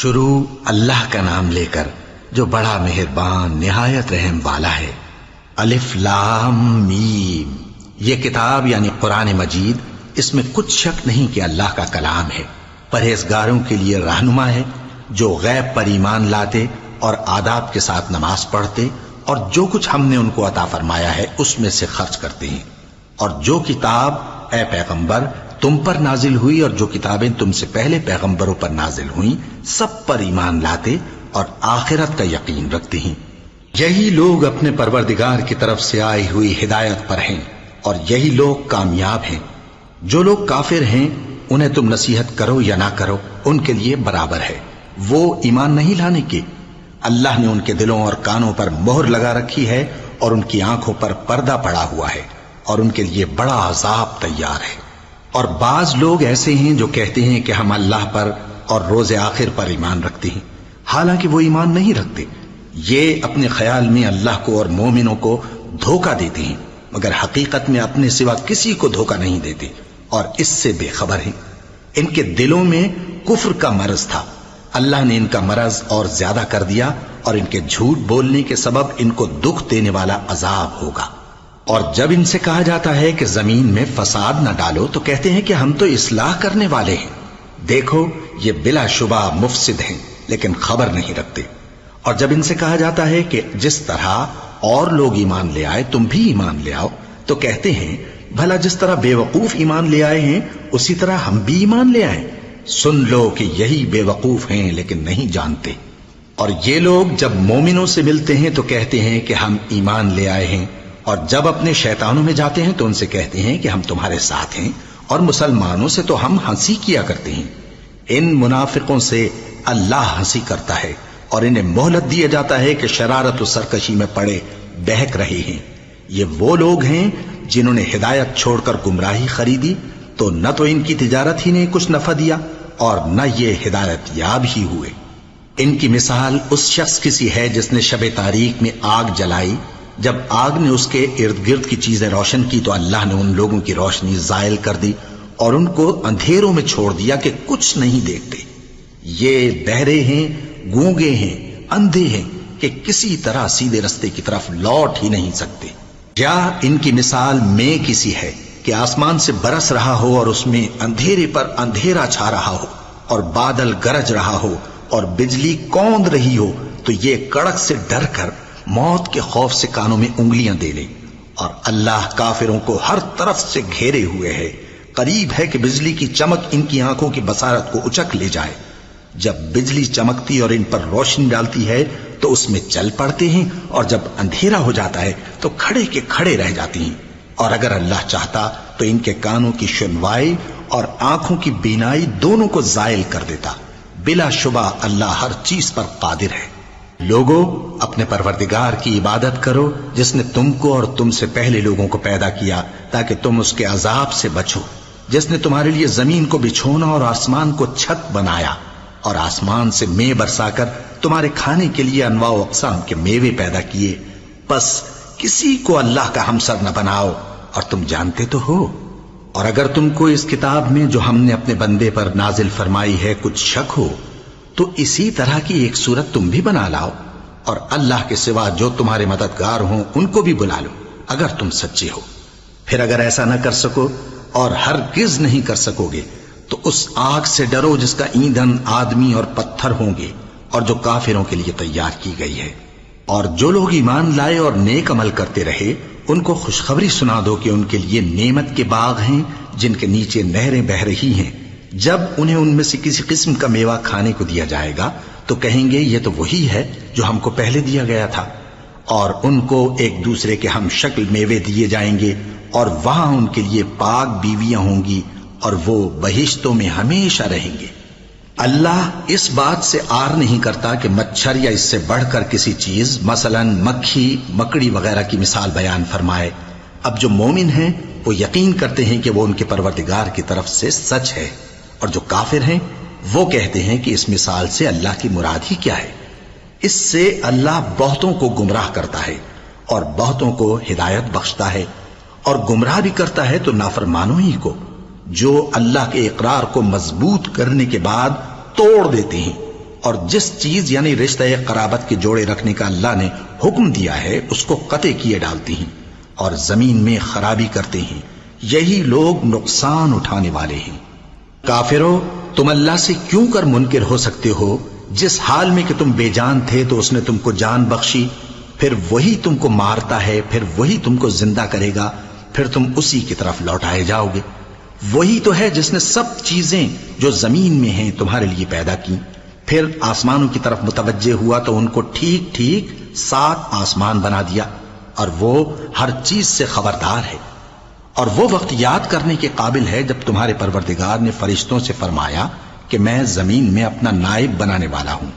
شروع اللہ کا نام لے کر جو بڑا مہربان نہایت رحم والا ہے۔ الف لام میم، یہ کتاب یعنی قرآن مجید، اس میں کچھ شک نہیں کہ اللہ کا کلام ہے، پرہیزگاروں کے لیے رہنما ہے، جو غیب پر ایمان لاتے اور آداب کے ساتھ نماز پڑھتے اور جو کچھ ہم نے ان کو عطا فرمایا ہے اس میں سے خرچ کرتے ہیں، اور جو کتاب اے پیغمبر تم پر نازل ہوئی اور جو کتابیں تم سے پہلے پیغمبروں پر نازل ہوئیں سب پر ایمان لاتے اور آخرت کا یقین رکھتے ہیں۔ یہی لوگ اپنے پروردگار کی طرف سے آئی ہوئی ہدایت پر ہیں اور یہی لوگ کامیاب ہیں۔ جو لوگ کافر ہیں انہیں تم نصیحت کرو یا نہ کرو ان کے لیے برابر ہے، وہ ایمان نہیں لانے کے۔ اللہ نے ان کے دلوں اور کانوں پر مہر لگا رکھی ہے اور ان کی آنکھوں پر پردہ پڑا ہوا ہے اور ان کے لیے بڑا عذاب تیار ہے۔ اور بعض لوگ ایسے ہیں جو کہتے ہیں کہ ہم اللہ پر اور روز آخر پر ایمان رکھتے ہیں، حالانکہ وہ ایمان نہیں رکھتے۔ یہ اپنے خیال میں اللہ کو اور مومنوں کو دھوکہ دیتے ہیں، مگر حقیقت میں اپنے سوا کسی کو دھوکہ نہیں دیتے اور اس سے بے خبر ہیں۔ ان کے دلوں میں کفر کا مرض تھا، اللہ نے ان کا مرض اور زیادہ کر دیا اور ان کے جھوٹ بولنے کے سبب ان کو دکھ دینے والا عذاب ہوگا۔ اور جب ان سے کہا جاتا ہے کہ زمین میں فساد نہ ڈالو تو کہتے ہیں کہ ہم تو اصلاح کرنے والے ہیں۔ دیکھو یہ بلا شبہ مفسد ہیں لیکن خبر نہیں رکھتے۔ اور جب ان سے کہا جاتا ہے کہ جس طرح اور لوگ ایمان لے آئے تم بھی ایمان لے آؤ تو کہتے ہیں بھلا جس طرح بے وقوف ایمان لے آئے ہیں اسی طرح ہم بھی ایمان لے آئیں۔ سن لو کہ یہی بے وقوف ہیں لیکن نہیں جانتے۔ اور یہ لوگ جب مومنوں سے ملتے ہیں تو کہتے ہیں کہ ہم ایمان لے آئے ہیں، اور جب اپنے شیطانوں میں جاتے ہیں تو ان سے کہتے ہیں کہ ہم تمہارے ساتھ ہیں، اور مسلمانوں سے تو ہم ہنسی کیا کرتے ہیں۔ ان منافقوں سے اللہ ہنسی کرتا ہے اور انہیں مہلت دیا جاتا ہے کہ شرارت و سرکشی میں پڑے بہک رہے ہیں۔ یہ وہ لوگ ہیں جنہوں نے ہدایت چھوڑ کر گمراہی خریدی، تو نہ تو ان کی تجارت ہی نے کچھ نفع دیا اور نہ یہ ہدایت یاب ہی ہوئے۔ ان کی مثال اس شخص کی سی ہے جس نے شب تاریک میں آگ جلائی، جب آگ نے اس کے ارد گرد کی چیزیں روشن کی تو اللہ نے ان لوگوں کی روشنی زائل کر دی اور ان کو اندھیروں میں چھوڑ دیا کہ کچھ نہیں دیکھتے۔ یہ بہرے ہیں، گونگے ہیں، اندھے ہیں کہ کسی طرح سیدھے رستے کی طرف لوٹ ہی نہیں سکتے۔ یا ان کی مثال میں کسی ہے کہ آسمان سے برس رہا ہو اور اس میں اندھیرے پر اندھیرا چھا رہا ہو اور بادل گرج رہا ہو اور بجلی کوند رہی ہو تو یہ کڑک سے ڈر کر موت کے خوف سے کانوں میں انگلیاں دے لے۔ اور اللہ کافروں کو ہر طرف سے گھیرے ہوئے ہے، قریب ہے کہ بجلی کی چمک ان کی آنکھوں کی بصارت کو اچک لے جائے۔ جب بجلی چمکتی اور ان پر روشنی ڈالتی ہے تو اس میں چل پڑتے ہیں، اور جب اندھیرا ہو جاتا ہے تو کھڑے کے کھڑے رہ جاتی ہیں۔ اور اگر اللہ چاہتا تو ان کے کانوں کی سنوائی اور آنکھوں کی بینائی دونوں کو زائل کر دیتا۔ بلا شبہ اللہ ہر چیز پر قادر ہے۔ لوگوں اپنے پروردگار کی عبادت کرو جس نے تم کو اور تم سے پہلے لوگوں کو پیدا کیا تاکہ تم اس کے عذاب سے بچو، جس نے تمہارے لیے زمین کو بچھونا اور آسمان کو چھت بنایا اور آسمان سے مے برسا کر تمہارے کھانے کے لیے انواع و اقسام کے میوے پیدا کیے۔ بس کسی کو اللہ کا ہمسر نہ بناؤ، اور تم جانتے تو ہو۔ اور اگر تم کو اس کتاب میں جو ہم نے اپنے بندے پر نازل فرمائی ہے کچھ شک ہو تو اسی طرح کی ایک صورت تم بھی بنا لاؤ، اور اللہ کے سوا جو تمہارے مددگار ہوں ان کو بھی بلا لو اگر تم سچے ہو۔ پھر اگر ایسا نہ کر سکو اور ہرگز نہیں کر سکو گے تو اس آگ سے ڈرو جس کا ایندھن آدمی اور پتھر ہوں گے اور جو کافروں کے لیے تیار کی گئی ہے۔ اور جو لوگ ایمان لائے اور نیک عمل کرتے رہے ان کو خوشخبری سنا دو کہ ان کے لیے نعمت کے باغ ہیں جن کے نیچے نہریں بہہ رہی ہیں۔ جب انہیں ان میں سے کسی قسم کا میوہ کھانے کو دیا جائے گا تو کہیں گے یہ تو وہی ہے جو ہم کو پہلے دیا گیا تھا، اور ان کو ایک دوسرے کے ہم شکل میوے دیے جائیں گے، اور وہاں ان کے لیے پاک بیویاں ہوں گی اور وہ بہشتوں میں ہمیشہ رہیں گے۔ اللہ اس بات سے آر نہیں کرتا کہ مچھر یا اس سے بڑھ کر کسی چیز مثلا مکھی، مکڑی وغیرہ کی مثال بیان فرمائے۔ اب جو مومن ہیں وہ یقین کرتے ہیں کہ وہ ان کے پروردگار کی طرف سے سچ ہے، اور جو کافر ہیں وہ کہتے ہیں کہ اس مثال سے اللہ کی مراد ہی کیا ہے۔ اس سے اللہ بہتوں کو گمراہ کرتا ہے اور بہتوں کو ہدایت بخشتا ہے، اور گمراہ بھی کرتا ہے تو نافرمانوں ہی کو، جو اللہ کے اقرار کو مضبوط کرنے کے بعد توڑ دیتے ہیں۔ اور جس چیز یعنی رشتہ قرابت کے جوڑے رکھنے کا اللہ نے حکم دیا ہے اس کو قطع کیے ڈالتی ہیں اور زمین میں خرابی کرتے ہیں، یہی لوگ نقصان اٹھانے والے ہیں۔ کافرو، تم اللہ سے کیوں کر منکر ہو سکتے ہو؟ جس حال میں کہ تم بے جان تھے تو اس نے تم کو جان بخشی، پھر وہی تم کو مارتا ہے، پھر وہی تم کو زندہ کرے گا، پھر تم اسی کی طرف لوٹائے جاؤ گے۔ وہی تو ہے جس نے سب چیزیں جو زمین میں ہیں تمہارے لیے پیدا کی، پھر آسمانوں کی طرف متوجہ ہوا تو ان کو ٹھیک ٹھیک 7 آسمان بنا دیا، اور وہ ہر چیز سے خبردار ہے۔ اور وہ وقت یاد کرنے کے قابل ہے جب تمہارے پروردگار نے فرشتوں سے فرمایا کہ میں زمین میں اپنا نائب بنانے والا ہوں۔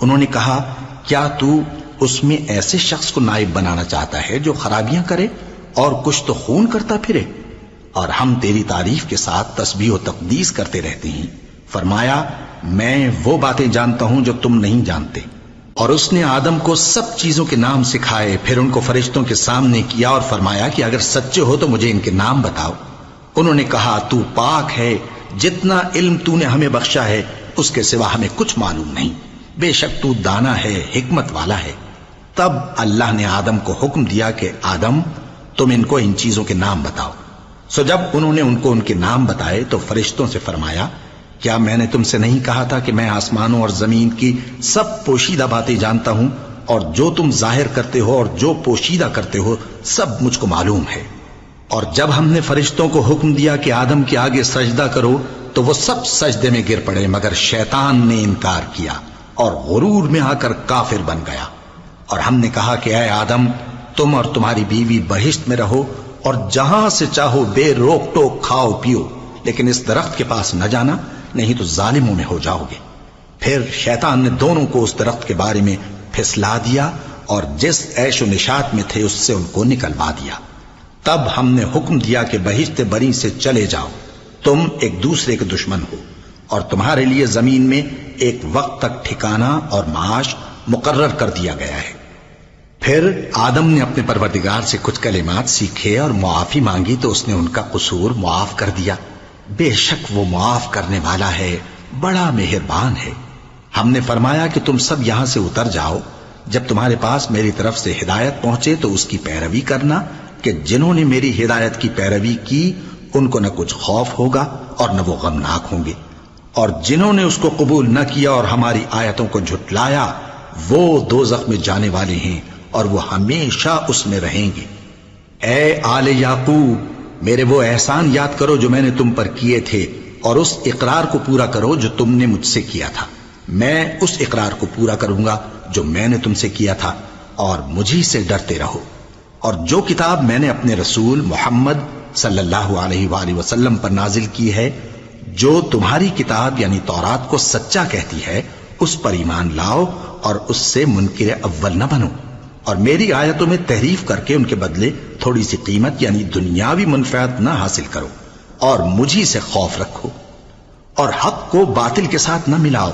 انہوں نے کہا، کیا تو اس میں ایسے شخص کو نائب بنانا چاہتا ہے جو خرابیاں کرے اور کچھ تو خون کرتا پھرے؟ اور ہم تیری تعریف کے ساتھ تسبیح و تقدیس کرتے رہتے ہیں۔ فرمایا، میں وہ باتیں جانتا ہوں جو تم نہیں جانتے۔ اور اس نے آدم کو سب چیزوں کے نام سکھائے، پھر ان کو فرشتوں کے سامنے کیا اور فرمایا کہ اگر سچے ہو تو مجھے ان کے نام بتاؤ۔ انہوں نے کہا، تو پاک ہے، جتنا علم تو نے ہمیں بخشا ہے اس کے سوا ہمیں کچھ معلوم نہیں، بے شک تو دانا ہے، حکمت والا ہے۔ تب اللہ نے آدم کو حکم دیا کہ آدم، تم ان کو ان چیزوں کے نام بتاؤ۔ سو جب انہوں نے ان کو ان کے نام بتائے تو فرشتوں سے فرمایا، کیا میں نے تم سے نہیں کہا تھا کہ میں آسمانوں اور زمین کی سب پوشیدہ باتیں جانتا ہوں، اور جو تم ظاہر کرتے ہو اور جو پوشیدہ کرتے ہو سب مجھ کو معلوم ہے۔ اور جب ہم نے فرشتوں کو حکم دیا کہ آدم کے آگے سجدہ کرو تو وہ سب سجدے میں گر پڑے، مگر شیطان نے انکار کیا اور غرور میں آ کر کافر بن گیا۔ اور ہم نے کہا کہ اے آدم، تم اور تمہاری بیوی بہشت میں رہو اور جہاں سے چاہو بے روک ٹوک کھاؤ پیو، لیکن اس درخت کے پاس نہ جانا، نہیں تو ظالموں میں ہو جاؤ گے۔ پھر شیطان نے دونوں کو اس درخت کے بارے میں پھسلا دیا اور جس عیش و نشاط میں تھے اس سے ان کو نکلوا دیا۔ تب ہم نے حکم دیا کہ بہشت بری سے چلے جاؤ، تم ایک دوسرے کے دشمن ہو، اور تمہارے لیے زمین میں ایک وقت تک ٹھکانہ اور معاش مقرر کر دیا گیا ہے۔ پھر آدم نے اپنے پروردگار سے کچھ کلمات سیکھے اور معافی مانگی تو اس نے ان کا قصور معاف کر دیا۔ بے شک وہ معاف کرنے والا ہے، بڑا مہربان ہے۔ ہم نے فرمایا کہ تم سب یہاں سے اتر جاؤ، جب تمہارے پاس میری طرف سے ہدایت پہنچے تو اس کی پیروی کرنا، کہ جنہوں نے میری ہدایت کی پیروی کی ان کو نہ کچھ خوف ہوگا اور نہ وہ غمناک ہوں گے، اور جنہوں نے اس کو قبول نہ کیا اور ہماری آیتوں کو جھٹلایا وہ دوزخ میں جانے والے ہیں اور وہ ہمیشہ اس میں رہیں گے۔ اے آل یعقوب، میرے وہ احسان یاد کرو جو میں نے تم پر کیے تھے، اور اس اقرار کو پورا کرو جو تم نے مجھ سے کیا تھا۔ میں اس اقرار کو پورا کروں گا جو میں نے تم سے کیا تھا، اور مجھی سے ڈرتے رہو۔ اور جو کتاب میں نے اپنے رسول محمد صلی اللہ علیہ وآلہ وسلم پر نازل کی ہے، جو تمہاری کتاب یعنی تورات کو سچا کہتی ہے، اس پر ایمان لاؤ اور اس سے منکر اول نہ بنو، اور میری آیتوں میں تحریف کر کے ان کے بدلے تھوڑی سی قیمت یعنی دنیاوی منفعت نہ حاصل کرو، اور مجھی سے خوف رکھو، اور حق کو باطل کے ساتھ نہ ملاؤ،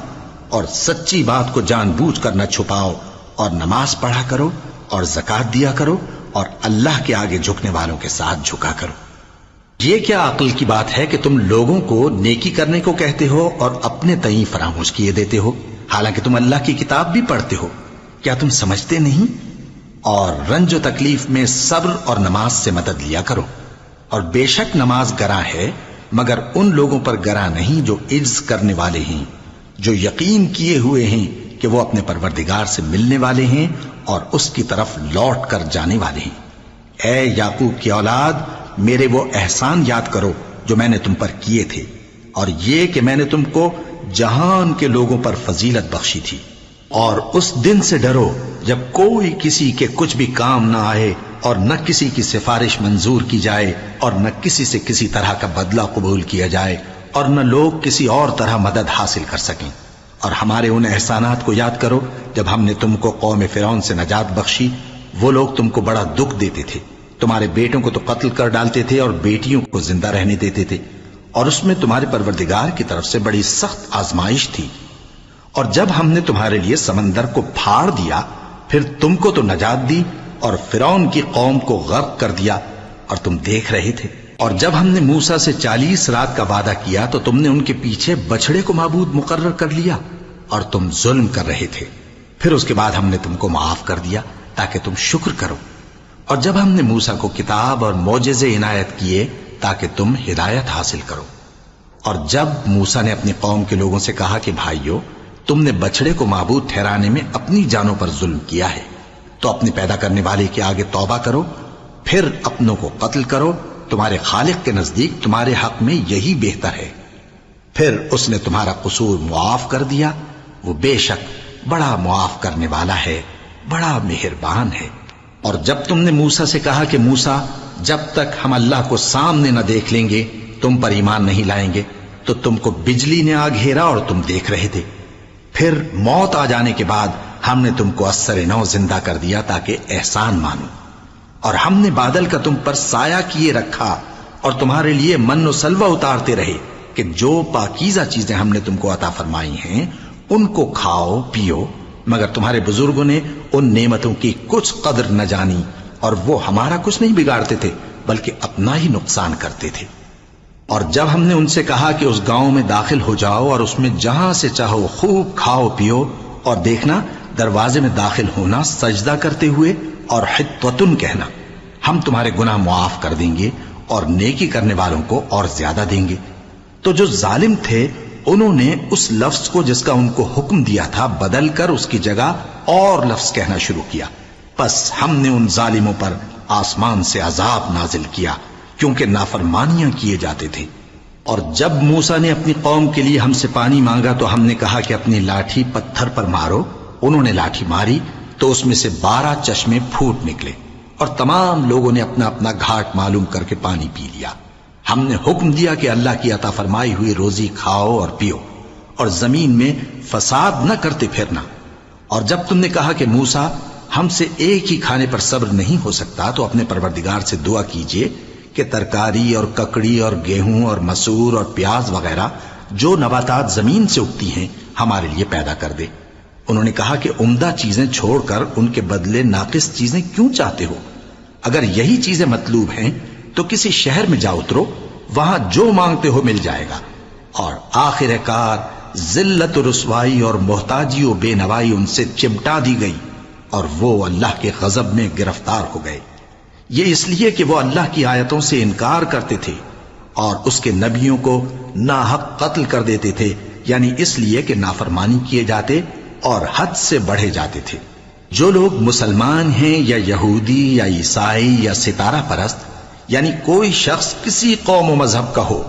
اور سچی بات کو جان بوجھ کر نہ چھپاؤ، اور نماز پڑھا کرو اور زکوٰۃ دیا کرو، اور اللہ کے آگے جھکنے والوں کے ساتھ جھکا کرو۔ یہ کیا عقل کی بات ہے کہ تم لوگوں کو نیکی کرنے کو کہتے ہو اور اپنے تئیں فراموش کیے دیتے ہو، حالانکہ تم اللہ کی کتاب بھی پڑھتے ہو؟ کیا تم سمجھتے نہیں؟ اور رنج و تکلیف میں صبر اور نماز سے مدد لیا کرو، اور بے شک نماز گراں ہے، مگر ان لوگوں پر گراں نہیں جو عجز کرنے والے ہیں، جو یقین کیے ہوئے ہیں کہ وہ اپنے پروردگار سے ملنے والے ہیں اور اس کی طرف لوٹ کر جانے والے ہیں۔ اے یعقوب کی اولاد، میرے وہ احسان یاد کرو جو میں نے تم پر کیے تھے، اور یہ کہ میں نے تم کو جہان کے لوگوں پر فضیلت بخشی تھی۔ اور اس دن سے ڈرو جب کوئی کسی کے کچھ بھی کام نہ آئے، اور نہ کسی کی سفارش منظور کی جائے، اور نہ کسی سے کسی طرح کا بدلہ قبول کیا جائے، اور نہ لوگ کسی اور طرح مدد حاصل کر سکیں۔ اور ہمارے ان احسانات کو یاد کرو جب ہم نے تم کو قوم فرعون سے نجات بخشی۔ وہ لوگ تم کو بڑا دکھ دیتے تھے، تمہارے بیٹوں کو تو قتل کر ڈالتے تھے اور بیٹیوں کو زندہ رہنے دیتے تھے، اور اس میں تمہارے پروردگار کی طرف سے بڑی سخت آزمائش تھی۔ اور جب ہم نے تمہارے لیے سمندر کو پھاڑ دیا، پھر تم کو تو نجات دی اور فرعون کی قوم کو غرق کر دیا، اور تم دیکھ رہے تھے۔ اور جب ہم نے موسیٰ سے 40 رات کا وعدہ کیا تو تم نے ان کے پیچھے بچڑے کو معبود مقرر کر لیا، اور تم ظلم کر رہے تھے، پھر اس کے بعد ہم نے تم کو معاف کر دیا تاکہ تم شکر کرو۔ اور جب ہم نے موسیٰ کو کتاب اور معجزے عنایت کیے تاکہ تم ہدایت حاصل کرو۔ اور جب موسیٰ نے اپنی قوم کے لوگوں سے کہا کہ بھائیو، تم نے بچڑے کو معبود ٹھہرانے میں اپنی جانوں پر ظلم کیا ہے، تو اپنے پیدا کرنے والے کے آگے توبہ کرو، پھر اپنوں کو قتل کرو، تمہارے خالق کے نزدیک تمہارے حق میں یہی بہتر ہے۔ پھر اس نے تمہارا قصور معاف کر دیا، وہ بے شک بڑا معاف کرنے والا ہے، بڑا مہربان ہے۔ اور جب تم نے موسیٰ سے کہا کہ موسیٰ، جب تک ہم اللہ کو سامنے نہ دیکھ لیں گے تم پر ایمان نہیں لائیں گے، تو تم کو بجلی نے آ گھیرا اور تم دیکھ رہے تھے، پھر موت آ جانے کے بعد ہم نے تم کو اثر نو زندہ کر دیا تاکہ احسان مانو۔ اور ہم نے بادل کا تم پر سایہ کیے رکھا اور تمہارے لیے من و سلوہ اتارتے رہے کہ جو پاکیزہ چیزیں ہم نے تم کو عطا فرمائی ہیں ان کو کھاؤ پیو، مگر تمہارے بزرگوں نے ان نعمتوں کی کچھ قدر نہ جانی، اور وہ ہمارا کچھ نہیں بگاڑتے تھے بلکہ اپنا ہی نقصان کرتے تھے۔ اور جب ہم نے ان سے کہا کہ اس گاؤں میں داخل ہو جاؤ اور اس میں جہاں سے چاہو خوب کھاؤ پیو، اور دیکھنا دروازے میں داخل ہونا سجدہ کرتے ہوئے اور حطوتن کہنا، ہم تمہارے گناہ معاف کر دیں گے اور نیکی کرنے والوں کو اور زیادہ دیں گے، تو جو ظالم تھے انہوں نے اس لفظ کو جس کا ان کو حکم دیا تھا بدل کر اس کی جگہ اور لفظ کہنا شروع کیا، پس ہم نے ان ظالموں پر آسمان سے عذاب نازل کیا کیونکہ نافرمانیاں کیے جاتے تھے۔ اور جب موسیٰ نے اپنی قوم کے لیے ہم سے پانی مانگا تو ہم نے کہا کہ اپنی لاٹھی پتھر پر مارو، انہوں نے لاٹھی ماری تو اس میں سے 12 چشمے پھوٹ نکلے، اور تمام لوگوں نے اپنا اپنا گھاٹ معلوم کر کے پانی پی لیا۔ ہم نے حکم دیا کہ اللہ کی عطا فرمائی ہوئی روزی کھاؤ اور پیو، اور زمین میں فساد نہ کرتے پھرنا۔ اور جب تم نے کہا کہ موسیٰ، ہم سے ایک ہی کھانے پر صبر نہیں ہو سکتا، تو اپنے پروردگار سے دعا کیجئے کہ ترکاری اور ککڑی اور گیہوں اور مسور اور پیاز وغیرہ جو نباتات زمین سے اگتی ہیں ہمارے لیے پیدا کر دے۔ انہوں نے کہا کہ عمدہ چیزیں چھوڑ کر ان کے بدلے ناقص چیزیں کیوں چاہتے ہو؟ اگر یہی چیزیں مطلوب ہیں تو کسی شہر میں جا اترو، وہاں جو مانگتے ہو مل جائے گا۔ اور آخر کار ذلت و رسوائی اور محتاجی و بے نوائی ان سے چمٹا دی گئی، اور وہ اللہ کے غضب میں گرفتار ہو گئے، یہ اس لیے کہ وہ اللہ کی آیتوں سے انکار کرتے تھے اور اس کے نبیوں کو ناحق قتل کر دیتے تھے، یعنی اس لیے کہ نافرمانی کیے جاتے اور حد سے بڑھے جاتے تھے۔ جو لوگ مسلمان ہیں یا یہودی یا عیسائی یا ستارہ پرست، یعنی کوئی شخص کسی قوم و مذہب کا ہو،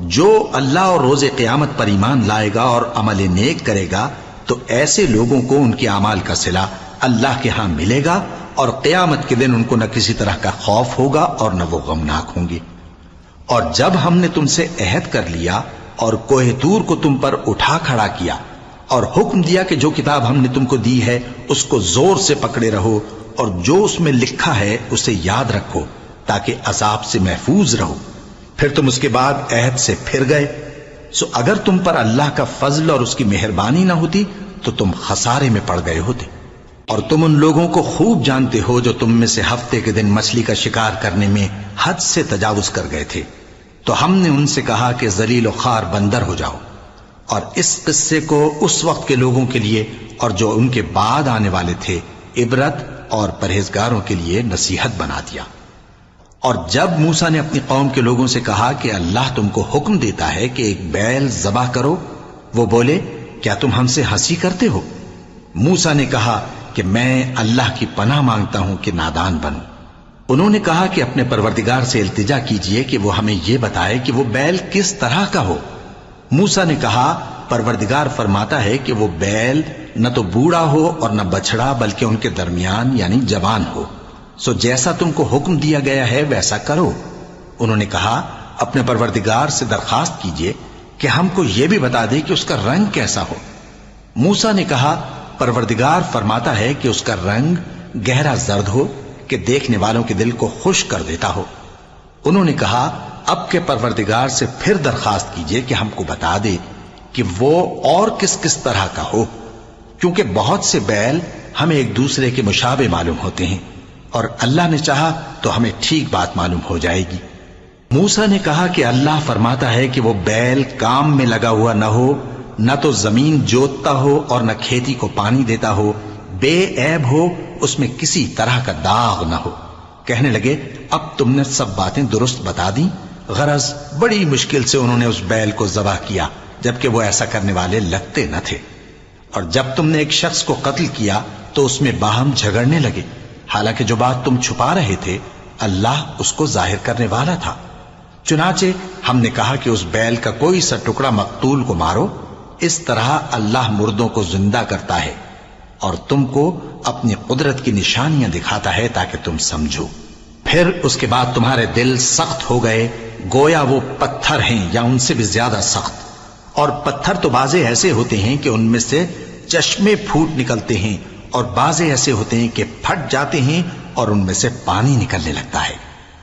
جو اللہ اور روز قیامت پر ایمان لائے گا اور عمل نیک کرے گا، تو ایسے لوگوں کو ان کے اعمال کا صلہ اللہ کے ہاں ملے گا، اور قیامت کے دن ان کو نہ کسی طرح کا خوف ہوگا اور نہ وہ غمناک ہوں گے۔ اور جب ہم نے تم سے عہد کر لیا اور کوہ طور کو تم پر اٹھا کھڑا کیا اور حکم دیا کہ جو کتاب ہم نے تم کو دی ہے اس کو زور سے پکڑے رہو، اور جو اس میں لکھا ہے اسے یاد رکھو تاکہ عذاب سے محفوظ رہو، پھر تم اس کے بعد عہد سے پھر گئے، سو اگر تم پر اللہ کا فضل اور اس کی مہربانی نہ ہوتی تو تم خسارے میں پڑ گئے ہوتے۔ اور تم ان لوگوں کو خوب جانتے ہو جو تم میں سے ہفتے کے دن مچھلی کا شکار کرنے میں حد سے تجاوز کر گئے تھے، تو ہم نے ان سے کہا کہ ذلیل و خوار بندر ہو جاؤ، اور اس قصے کو اس وقت کے لوگوں کے لیے اور جو ان کے بعد آنے والے تھے عبرت اور پرہیزگاروں کے لیے نصیحت بنا دیا۔ اور جب موسیٰ نے اپنی قوم کے لوگوں سے کہا کہ اللہ تم کو حکم دیتا ہے کہ ایک بیل ذبح کرو، وہ بولے کیا تم ہم سے ہنسی کرتے ہو؟ موسیٰ نے کہا کہ میں اللہ کی پناہ مانگتا ہوں کہ نادان بنوں۔ انہوں نے کہا کہ اپنے پروردگار سے التجا کیجئے کہ وہ ہمیں یہ بتائے کہ وہ بیل کس طرح کا ہو۔ موسیٰ نے کہا پروردگار فرماتا ہے کہ وہ بیل نہ تو بوڑھا ہو اور نہ بچڑا بلکہ ان کے درمیان یعنی جوان ہو، سو جیسا تم کو حکم دیا گیا ہے ویسا کرو۔ انہوں نے کہا اپنے پروردگار سے درخواست کیجئے کہ ہم کو یہ بھی بتا دے کہ اس کا رنگ کیسا ہو۔ موسیٰ نے کہا پروردگار فرماتا ہے کہ اس کا رنگ گہرا زرد ہو کہ دیکھنے والوں کے دل کو خوش کر دیتا ہو۔ انہوں نے کہا اب کے پروردگار سے پھر درخواست کیجئے کہ ہم کو بتا دے کہ وہ اور کس کس طرح کا ہو، کیونکہ بہت سے بیل ہمیں ایک دوسرے کے مشابہ معلوم ہوتے ہیں، اور اللہ نے چاہا تو ہمیں ٹھیک بات معلوم ہو جائے گی۔ موسیٰ نے کہا کہ اللہ فرماتا ہے کہ وہ بیل کام میں لگا ہوا نہ ہو نہ تو زمین جوتتا ہو اور نہ کھیتی کو پانی دیتا ہو، بے عیب ہو، اس میں کسی طرح کا داغ نہ ہو۔ کہنے لگے اب تم نے سب باتیں درست بتا دی۔ غرض بڑی مشکل سے انہوں نے اس بیل کو ذبح کیا، جبکہ وہ ایسا کرنے والے لگتے نہ تھے۔ اور جب تم نے ایک شخص کو قتل کیا تو اس میں باہم جھگڑنے لگے، حالانکہ جو بات تم چھپا رہے تھے اللہ اس کو ظاہر کرنے والا تھا۔ چنانچہ ہم نے کہا کہ اس بیل کا کوئی سا ٹکڑا مقتول کو مارو، اس طرح اللہ مردوں کو زندہ کرتا ہے اور تم کو اپنی قدرت کی نشانیاں دکھاتا ہے تاکہ تم سمجھو۔ پھر اس کے بعد تمہارے دل سخت ہو گئے، گویا وہ پتھر ہیں یا ان سے بھی زیادہ سخت۔ اور پتھر تو بعضے ایسے ہوتے ہیں کہ ان میں سے چشمے پھوٹ نکلتے ہیں، اور بعضے ایسے ہوتے ہیں کہ پھٹ جاتے ہیں اور ان میں سے پانی نکلنے لگتا ہے،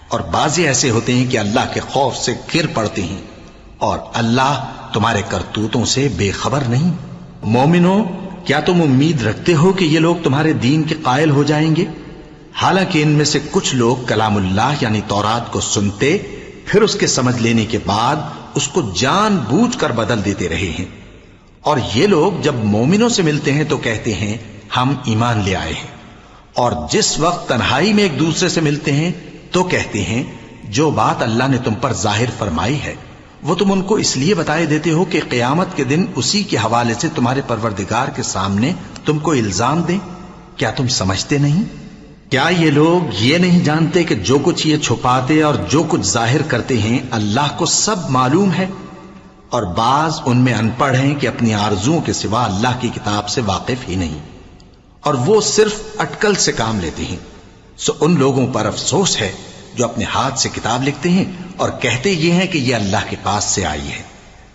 اور بعضے ایسے ہوتے ہیں کہ اللہ کے خوف سے گر پڑتے ہیں، اور اللہ تمہارے کرتوتوں سے بے خبر نہیں۔ مومنو، کیا تم امید رکھتے ہو کہ یہ لوگ تمہارے دین کے قائل ہو جائیں گے؟ حالانکہ ان میں سے کچھ لوگ کلام اللہ یعنی تورات کو سنتے، پھر اس کے سمجھ لینے کے بعد اس کو جان بوجھ کر بدل دیتے رہے ہیں۔ اور یہ لوگ جب مومنوں سے ملتے ہیں تو کہتے ہیں ہم ایمان لے آئے ہیں، اور جس وقت تنہائی میں ایک دوسرے سے ملتے ہیں تو کہتے ہیں جو بات اللہ نے تم پر ظاہر فرمائی ہے وہ تم ان کو اس لیے بتائے دیتے ہو کہ قیامت کے دن اسی کے حوالے سے تمہارے پروردگار کے سامنے تم کو الزام دیں۔ کیا تم سمجھتے نہیں؟ کیا یہ لوگ یہ نہیں جانتے کہ جو کچھ یہ چھپاتے اور جو کچھ ظاہر کرتے ہیں اللہ کو سب معلوم ہے؟ اور بعض ان میں ان پڑھ ہیں کہ اپنی آرزوؤں کے سوا اللہ کی کتاب سے واقف ہی نہیں، اور وہ صرف اٹکل سے کام لیتے ہیں۔ سو ان لوگوں پر افسوس ہے جو اپنے ہاتھ سے کتاب لکھتے ہیں اور کہتے یہ ہیں کہ یہ اللہ کے پاس سے آئی ہے،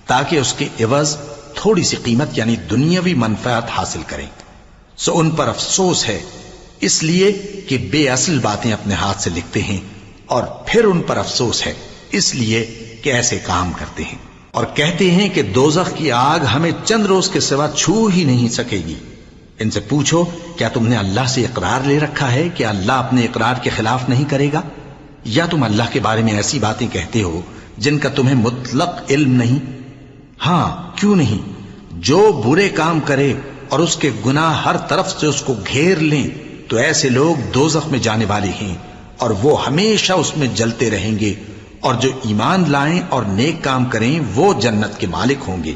تاکہ اس کے عوض تھوڑی سی قیمت یعنی دنیاوی منفعت حاصل کریں۔ سو ان پر افسوس ہے اس لیے کہ بے اصل باتیں اپنے ہاتھ سے لکھتے ہیں، اور پھر ان پر افسوس ہے اس لیے کہ ایسے کام کرتے ہیں، اور کہتے ہیں کہ دوزخ کی آگ ہمیں چند روز کے سوا چھو ہی نہیں سکے گی۔ ان سے پوچھو کیا تم نے اللہ سے اقرار لے رکھا ہے کہ اللہ اپنے اقرار کے خلاف نہیں کرے گا؟ یا تم اللہ کے بارے میں ایسی باتیں کہتے ہو جن کا تمہیں مطلق علم نہیں؟ ہاں کیوں نہیں، جو برے کام کرے اور اس کے گناہ ہر طرف سے اس کو گھیر لیں تو ایسے لوگ دوزخ میں جانے والے ہیں، اور وہ ہمیشہ اس میں جلتے رہیں گے، اور جو ایمان لائیں اور نیک کام کریں وہ جنت کے مالک ہوں گے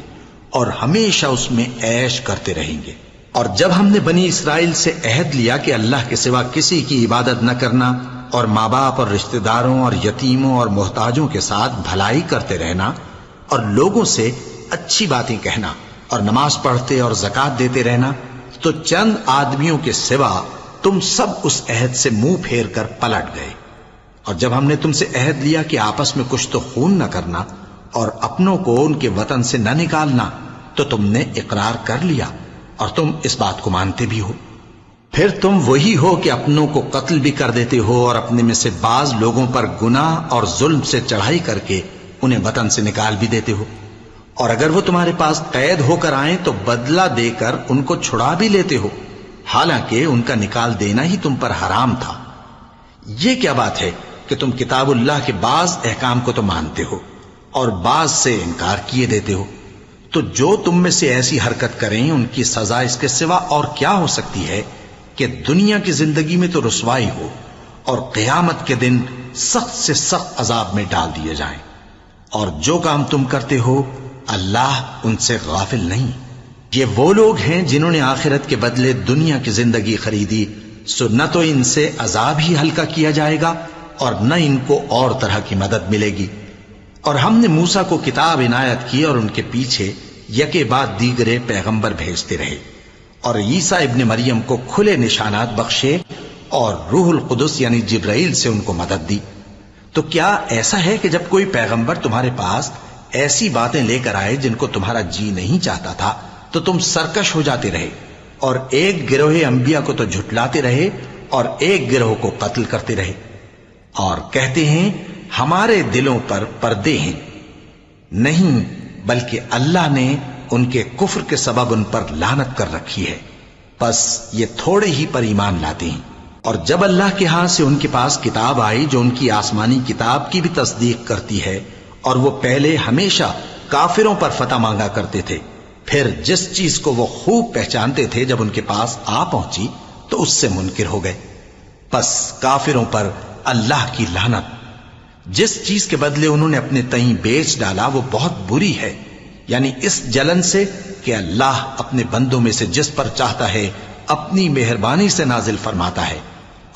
اور ہمیشہ اس میں عیش کرتے رہیں گے۔ اور جب ہم نے بنی اسرائیل سے عہد لیا کہ اللہ کے سوا کسی کی عبادت نہ کرنا، اور ماں باپ اور رشتہ داروں اور یتیموں اور محتاجوں کے ساتھ بھلائی کرتے رہنا، اور لوگوں سے اچھی باتیں کہنا، اور نماز پڑھتے اور زکوٰۃ دیتے رہنا، تو چند آدمیوں کے سوا تم سب اس عہد سے منہ پھیر کر پلٹ گئے۔ اور جب ہم نے تم سے عہد لیا کہ آپس میں کچھ تو خون نہ کرنا اور اپنوں کو ان کے وطن سے نہ نکالنا، تو تم نے اقرار کر لیا اور تم اس بات کو مانتے بھی ہو۔ پھر تم وہی ہو کہ اپنوں کو قتل بھی کر دیتے ہو، اور اپنے میں سے بعض لوگوں پر گناہ اور ظلم سے چڑھائی کر کے انہیں وطن سے نکال بھی دیتے ہو، اور اگر وہ تمہارے پاس قید ہو کر آئیں تو بدلہ دے کر ان کو چھڑا بھی لیتے ہو، حالانکہ ان کا نکال دینا ہی تم پر حرام تھا۔ یہ کیا بات ہے کہ تم کتاب اللہ کے بعض احکام کو تو مانتے ہو اور بعض سے انکار کیے دیتے ہو؟ تو جو تم میں سے ایسی حرکت کریں ان کی سزا اس کے سوا اور کیا ہو سکتی ہے کہ دنیا کی زندگی میں تو رسوائی ہو اور قیامت کے دن سخت سے سخت عذاب میں ڈال دیے جائیں۔ اور جو کام تم کرتے ہو اللہ ان سے غافل نہیں۔ یہ وہ لوگ ہیں جنہوں نے آخرت کے بدلے دنیا کی زندگی خریدی، سو نہ تو ان سے عذاب ہی ہلکا کیا جائے گا اور نہ ان کو اور طرح کی مدد ملے گی۔ اور ہم نے موسیٰ کو کتاب عنایت کی اور ان کے پیچھے یکے بعد دیگرے پیغمبر بھیجتے رہے، اور عیسیٰ ابن مریم کو کھلے نشانات بخشے اور روح القدس یعنی جبرائیل سے ان کو مدد دی۔ تو کیا ایسا ہے کہ جب کوئی پیغمبر تمہارے پاس ایسی باتیں لے کر آئے جن کو تمہارا جی نہیں چاہتا تھا تو تم سرکش ہو جاتے رہے، اور ایک گروہ انبیاء کو تو جھٹلاتے رہے اور ایک گروہ کو قتل کرتے رہے، اور کہتے ہیں ہمارے دلوں پر پردے ہیں؟ نہیں، بلکہ اللہ نے ان کے کفر کے سبب ان پر لعنت کر رکھی ہے، بس یہ تھوڑے ہی پر ایمان لاتے ہیں۔ اور جب اللہ کے ہاں سے ان کے پاس کتاب آئی جو ان کی آسمانی کتاب کی بھی تصدیق کرتی ہے، اور وہ پہلے ہمیشہ کافروں پر فتح مانگا کرتے تھے، پھر جس چیز کو وہ خوب پہچانتے تھے جب ان کے پاس آ پہنچی تو اس سے منکر ہو گئے۔ پس کافروں پر اللہ کی لعنت۔ جس چیز کے بدلے انہوں نے اپنے تئیں بیچ ڈالا وہ بہت بری ہے، یعنی اس جلن سے کہ اللہ اپنے بندوں میں سے جس پر چاہتا ہے اپنی مہربانی سے نازل فرماتا ہے۔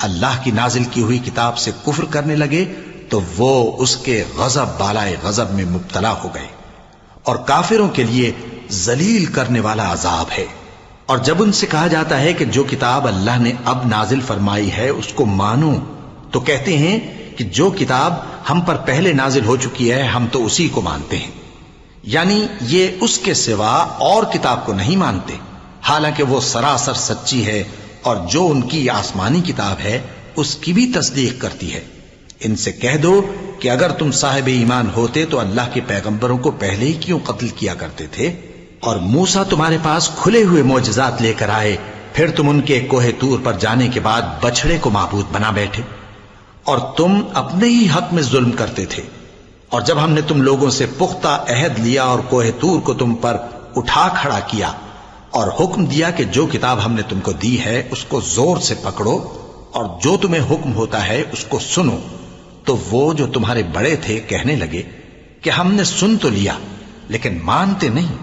اللہ کی نازل کی ہوئی کتاب سے کفر کرنے لگے تو وہ اس کے غضب بالائے غضب میں مبتلا ہو گئے، اور کافروں کے لیے ذلیل کرنے والا عذاب ہے۔ اور جب ان سے کہا جاتا ہے کہ جو کتاب اللہ نے اب نازل فرمائی ہے اس کو مانو، تو کہتے ہیں کہ جو کتاب ہم پر پہلے نازل ہو چکی ہے ہم تو اسی کو مانتے ہیں، یعنی یہ اس کے سوا اور کتاب کو نہیں مانتے، حالانکہ وہ سراسر سچی ہے اور جو ان کی آسمانی کتاب ہے اس کی بھی تصدیق کرتی ہے۔ ان سے کہہ دو کہ اگر تم صاحب ایمان ہوتے تو اللہ کے پیغمبروں کو پہلے ہی کیوں قتل کیا کرتے تھے؟ اور موسیٰ تمہارے پاس کھلے ہوئے معجزات لے کر آئے، پھر تم ان کے کوہ طور پر جانے کے بعد بچڑے کو معبود بنا بیٹھے، اور تم اپنے ہی حق میں ظلم کرتے تھے۔ اور جب ہم نے تم لوگوں سے پختہ عہد لیا اور کوہ طور کو تم پر اٹھا کھڑا کیا اور حکم دیا کہ جو کتاب ہم نے تم کو دی ہے اس کو زور سے پکڑو اور جو تمہیں حکم ہوتا ہے اس کو سنو، تو وہ جو تمہارے بڑے تھے کہنے لگے کہ ہم نے سن تو لیا لیکن مانتے نہیں،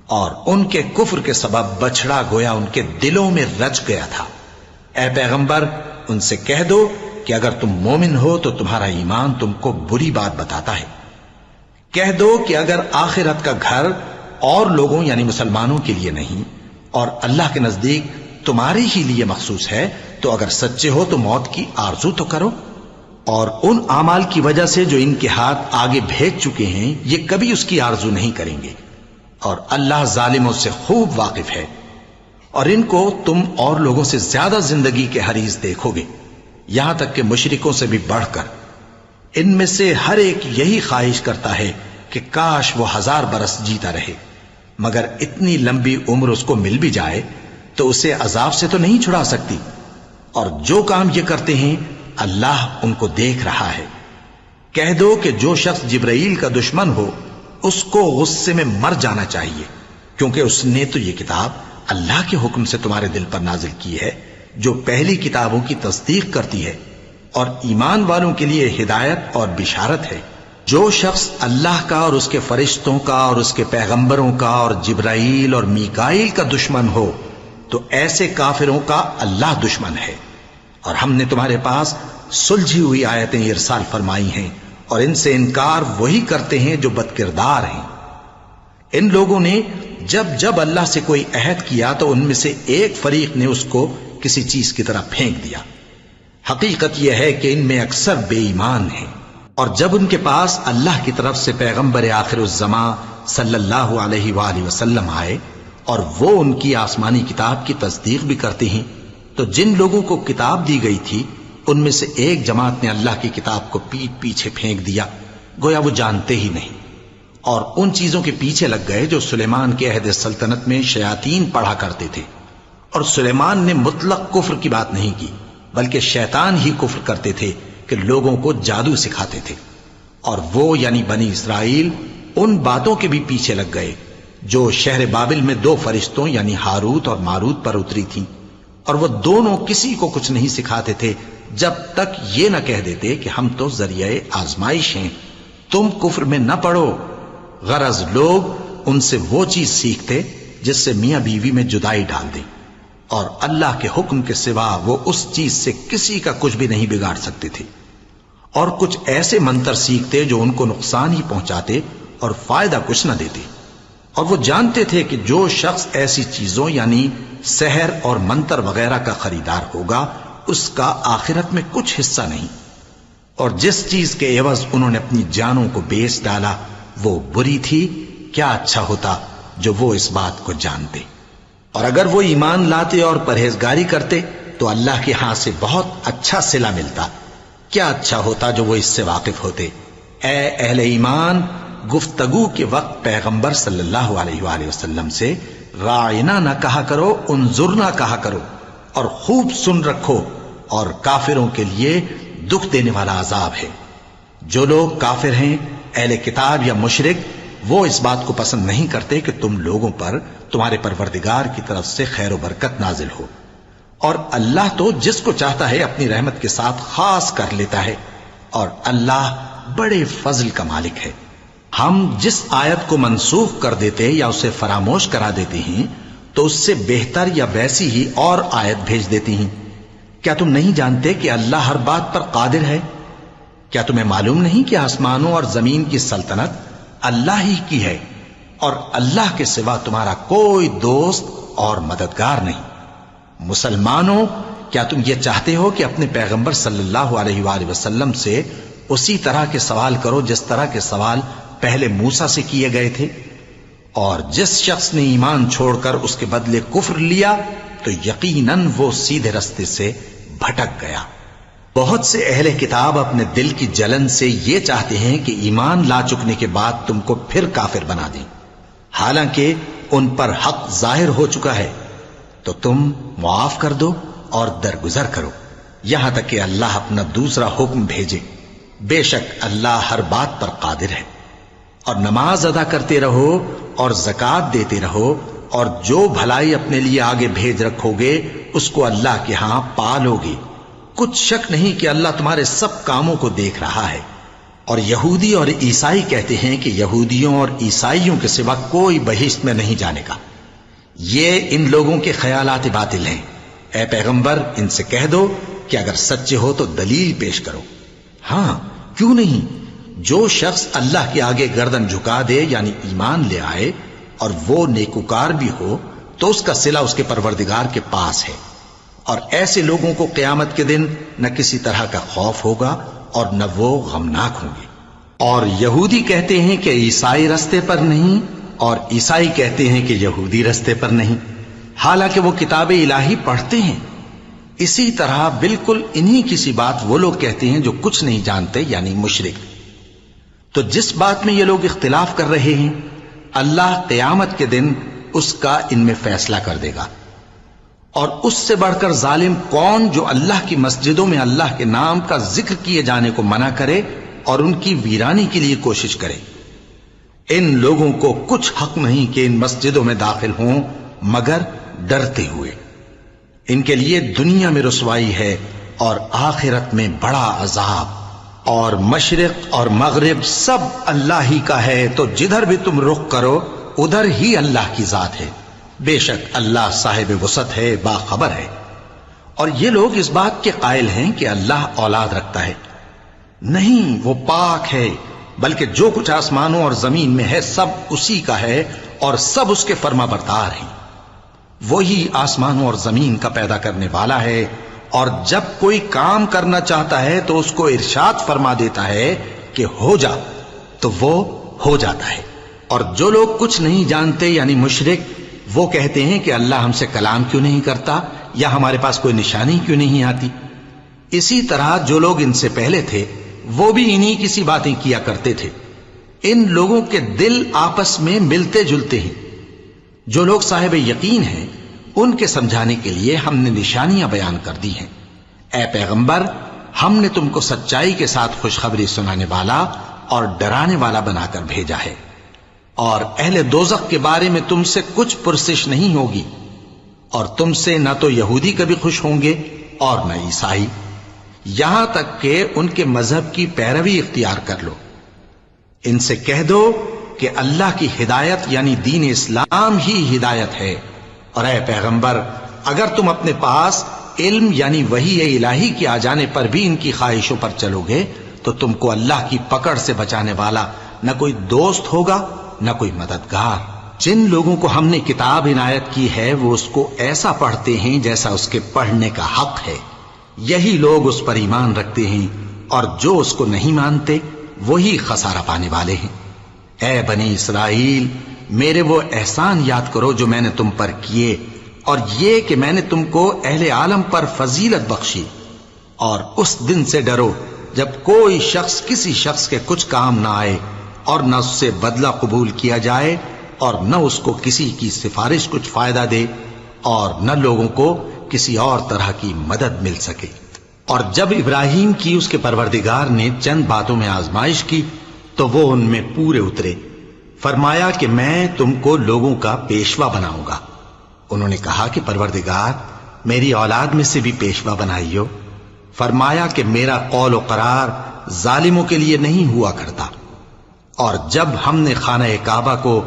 اور ان کے کفر کے سبب بچڑا گویا ان کے دلوں میں رچ گیا تھا۔ اے پیغمبر ان سے کہہ دو کہ اگر تم مومن ہو تو تمہارا ایمان تم کو بری بات بتاتا ہے۔ کہہ دو کہ اگر آخرت کا گھر اور لوگوں یعنی مسلمانوں کے لیے نہیں اور اللہ کے نزدیک تمہارے ہی لیے مخصوص ہے تو اگر سچے ہو تو موت کی آرزو تو کرو، اور ان اعمال کی وجہ سے جو ان کے ہاتھ آگے بھیج چکے ہیں یہ کبھی اس کی آرزو نہیں کریں گے، اور اللہ ظالموں سے خوب واقف ہے۔ اور ان کو تم اور لوگوں سے زیادہ زندگی کے حریص دیکھو گے، یہاں تک کہ مشرکوں سے بھی بڑھ کر۔ ان میں سے ہر ایک یہی خواہش کرتا ہے کہ کاش وہ 1000 برس جیتا رہے، مگر اتنی لمبی عمر اس کو مل بھی جائے تو اسے عذاب سے تو نہیں چھڑا سکتی، اور جو کام یہ کرتے ہیں اللہ ان کو دیکھ رہا ہے۔ کہہ دو کہ جو شخص جبرائیل کا دشمن ہو اس کو غصے میں مر جانا چاہیے، کیونکہ اس نے تو یہ کتاب اللہ کے حکم سے تمہارے دل پر نازل کی ہے جو پہلی کتابوں کی تصدیق کرتی ہے اور ایمان والوں کے لیے ہدایت اور بشارت ہے۔ جو شخص اللہ کا اور اس کے فرشتوں کا اور اس کے پیغمبروں کا اور جبرائیل اور میکائیل کا دشمن ہو تو ایسے کافروں کا اللہ دشمن ہے۔ اور ہم نے تمہارے پاس سلجھی ہوئی آیتیں ارسال فرمائی ہیں اور ان سے انکار وہی کرتے ہیں جو بد کردار ہیں۔ ان لوگوں نے جب جب اللہ سے کوئی عہد کیا تو ان میں سے ایک فریق نے اس کو کسی چیز کی طرح پھینک دیا۔ حقیقت یہ ہے کہ ان میں اکثر بے ایمان ہیں، اور جب ان کے پاس اللہ کی طرف سے پیغمبر آخر الزماں صلی اللہ علیہ وآلہ وسلم آئے اور وہ ان کی آسمانی کتاب کی تصدیق بھی کرتے ہیں، تو جن لوگوں کو کتاب دی گئی تھی ان میں سے ایک جماعت نے اللہ کی کتاب کو پیٹ پیچھے پھینک دیا، گویا وہ جانتے ہی نہیں، اور ان چیزوں کے پیچھے لگ گئے جو سلیمان کے عہد سلطنت میں شیاطین پڑھا کرتے تھے۔ اور سلیمان نے مطلق کفر کی بات نہیں کی، بلکہ شیطان ہی کفر کرتے تھے کہ لوگوں کو جادو سکھاتے تھے، اور وہ یعنی بنی اسرائیل ان باتوں کے بھی پیچھے لگ گئے جو شہر بابل میں 2 فرشتوں یعنی ہاروت اور ماروت پر اتری تھیں، اور وہ دونوں کسی کو کچھ نہیں سکھاتے تھے جب تک یہ نہ کہہ دیتے کہ ہم تو ذریعہ آزمائش ہیں، تم کفر میں نہ پڑو۔ غرض لوگ ان سے وہ چیز سیکھتے جس سے میاں بیوی میں جدائی ڈال دیں، اور اللہ کے حکم کے سوا وہ اس چیز سے کسی کا کچھ بھی نہیں بگاڑ سکتے تھے، اور کچھ ایسے منتر سیکھتے جو ان کو نقصان ہی پہنچاتے اور فائدہ کچھ نہ دیتے، اور وہ جانتے تھے کہ جو شخص ایسی چیزوں یعنی سحر اور منتر وغیرہ کا خریدار ہوگا اس کا آخرت میں کچھ حصہ نہیں، اور جس چیز کے عوض انہوں نے اپنی جانوں کو بیچ ڈالا وہ بری تھی، کیا اچھا ہوتا جو وہ اس بات کو جانتے۔ اور اگر وہ ایمان لاتے اور پرہیزگاری کرتے تو اللہ کے ہاں سے بہت اچھا صلہ ملتا، کیا اچھا ہوتا جو وہ اس سے واقف ہوتے۔ اے اہل ایمان، گفتگو کے وقت پیغمبر صلی اللہ علیہ وآلہ وسلم سے راعنا نہ کہا کرو، انظرنا کہا کرو، اور خوب سن رکھو، اور کافروں کے لیے دکھ دینے والا عذاب ہے۔ جو لوگ کافر ہیں، اہل کتاب یا مشرک، وہ اس بات کو پسند نہیں کرتے کہ تم لوگوں پر تمہارے پروردگار کی طرف سے خیر و برکت نازل ہو، اور اللہ تو جس کو چاہتا ہے اپنی رحمت کے ساتھ خاص کر لیتا ہے، اور اللہ بڑے فضل کا مالک ہے۔ ہم جس آیت کو منسوخ کر دیتے یا اسے فراموش کرا دیتے ہیں تو اس سے بہتر یا ویسی ہی اور آیت بھیج دیتی ہیں۔ کیا تم نہیں جانتے کہ اللہ ہر بات پر قادر ہے؟ کیا تمہیں معلوم نہیں کہ آسمانوں اور زمین کی سلطنت اللہ ہی کی ہے، اور اللہ کے سوا تمہارا کوئی دوست اور مددگار نہیں؟ مسلمانوں، کیا تم یہ چاہتے ہو کہ اپنے پیغمبر صلی اللہ علیہ وآلہ وسلم سے اسی طرح کے سوال کرو جس طرح کے سوال پہلے موسیٰ سے کیے گئے تھے؟ اور جس شخص نے ایمان چھوڑ کر اس کے بدلے کفر لیا تو یقیناً وہ سیدھے رستے سے بھٹک گیا۔ بہت سے اہل کتاب اپنے دل کی جلن سے یہ چاہتے ہیں کہ ایمان لا چکنے کے بعد تم کو پھر کافر بنا دیں، حالانکہ ان پر حق ظاہر ہو چکا ہے۔ تو تم معاف کر دو اور درگزر کرو یہاں تک کہ اللہ اپنا دوسرا حکم بھیجے۔ بے شک اللہ ہر بات پر قادر ہے۔ اور نماز ادا کرتے رہو اور زکوٰۃ دیتے رہو، اور جو بھلائی اپنے لیے آگے بھیج رکھو گے اس کو اللہ کے ہاں پالو گے۔ کچھ شک نہیں کہ اللہ تمہارے سب کاموں کو دیکھ رہا ہے۔ اور یہودی اور عیسائی کہتے ہیں کہ یہودیوں اور عیسائیوں کے سوا کوئی بہشت میں نہیں جانے گا۔ یہ ان لوگوں کے خیالات باطل ہیں۔ اے پیغمبر، ان سے کہہ دو کہ اگر سچے ہو تو دلیل پیش کرو۔ ہاں، کیوں نہیں؟ جو شخص اللہ کے آگے گردن جھکا دے یعنی ایمان لے آئے اور وہ نیکوکار بھی ہو تو اس کا صلہ اس کے پروردگار کے پاس ہے، اور ایسے لوگوں کو قیامت کے دن نہ کسی طرح کا خوف ہوگا اور نہ وہ غمناک ہوں گے۔ اور یہودی کہتے ہیں کہ عیسائی رستے پر نہیں، اور عیسائی کہتے ہیں کہ یہودی رستے پر نہیں، حالانکہ وہ کتاب الہی پڑھتے ہیں۔ اسی طرح بالکل انہی کسی بات وہ لوگ کہتے ہیں جو کچھ نہیں جانتے یعنی مشرک۔ تو جس بات میں یہ لوگ اختلاف کر رہے ہیں اللہ قیامت کے دن اس کا ان میں فیصلہ کر دے گا۔ اور اس سے بڑھ کر ظالم کون جو اللہ کی مسجدوں میں اللہ کے نام کا ذکر کیے جانے کو منع کرے اور ان کی ویرانی کے لیے کوشش کرے۔ ان لوگوں کو کچھ حق نہیں کہ ان مسجدوں میں داخل ہوں مگر ڈرتے ہوئے۔ ان کے لیے دنیا میں رسوائی ہے اور آخرت میں بڑا عذاب۔ اور مشرق اور مغرب سب اللہ ہی کا ہے، تو جدھر بھی تم رخ کرو ادھر ہی اللہ کی ذات ہے۔ بے شک اللہ صاحب وسعت ہے، باخبر ہے۔ اور یہ لوگ اس بات کے قائل ہیں کہ اللہ اولاد رکھتا ہے۔ نہیں، وہ پاک ہے، بلکہ جو کچھ آسمانوں اور زمین میں ہے سب اسی کا ہے اور سب اس کے فرما بردار ہیں۔ وہی آسمانوں اور زمین کا پیدا کرنے والا ہے، اور جب کوئی کام کرنا چاہتا ہے تو اس کو ارشاد فرما دیتا ہے کہ ہو جا، تو وہ ہو جاتا ہے۔ اور جو لوگ کچھ نہیں جانتے یعنی مشرک، وہ کہتے ہیں کہ اللہ ہم سے کلام کیوں نہیں کرتا یا ہمارے پاس کوئی نشانی کیوں نہیں آتی۔ اسی طرح جو لوگ ان سے پہلے تھے وہ بھی انہی کسی باتیں کیا کرتے تھے۔ ان لوگوں کے دل آپس میں ملتے جلتے ہیں۔ جو لوگ صاحب یقین ہیں ان کے سمجھانے کے لیے ہم نے نشانیاں بیان کر دی ہیں۔ اے پیغمبر، ہم نے تم کو سچائی کے ساتھ خوشخبری سنانے والا اور ڈرانے والا بنا کر بھیجا ہے۔ اور اہل دوزخ کے بارے میں تم سے کچھ پرسش نہیں ہوگی، اور تم سے نہ تو یہودی کبھی خوش ہوں گے اور نہ عیسائی، یہاں تک کہ ان کے مذہب کی پیروی اختیار کر لو۔ ان سے کہہ دو کہ اللہ کی ہدایت یعنی دین اسلام ہی ہدایت ہے، اور اے پیغمبر، اگر تم اپنے پاس علم یعنی وحی الہی کے آ جانے پر بھی ان کی خواہشوں پر چلو گے تو تم کو اللہ کی پکڑ سے بچانے والا نہ کوئی دوست ہوگا نہ کوئی مددگار۔ جن لوگوں کو ہم نے کتاب عنایت کی ہے وہ اس کو ایسا پڑھتے ہیں جیسا اس کے پڑھنے کا حق ہے، یہی لوگ اس پر ایمان رکھتے ہیں، اور جو اس کو نہیں مانتے وہی خسارہ پانے والے ہیں۔ اے بنی اسرائیل، میرے وہ احسان یاد کرو جو میں نے تم پر کیے، اور یہ کہ میں نے تم کو اہل عالم پر فضیلت بخشی۔ اور اس دن سے ڈرو جب کوئی شخص کسی شخص کے کچھ کام نہ آئے اور نہ اس سے بدلہ قبول کیا جائے، اور نہ اس کو کسی کی سفارش کچھ فائدہ دے، اور نہ لوگوں کو کسی اور طرح کی مدد مل سکے۔ اور جب ابراہیم کی اس کے پروردگار نے چند باتوں میں آزمائش کی تو وہ ان میں پورے اترے، فرمایا کہ میں تم کو لوگوں کا پیشوا بناؤں گا۔ انہوں نے کہا کہ پروردگار میری اولاد میں سے بھی پیشوا بنائیو۔ فرمایا کہ میرا قول و قرار ظالموں کے لیے نہیں ہوا کرتا۔ اور جب ہم نے خانہ کعبہ کو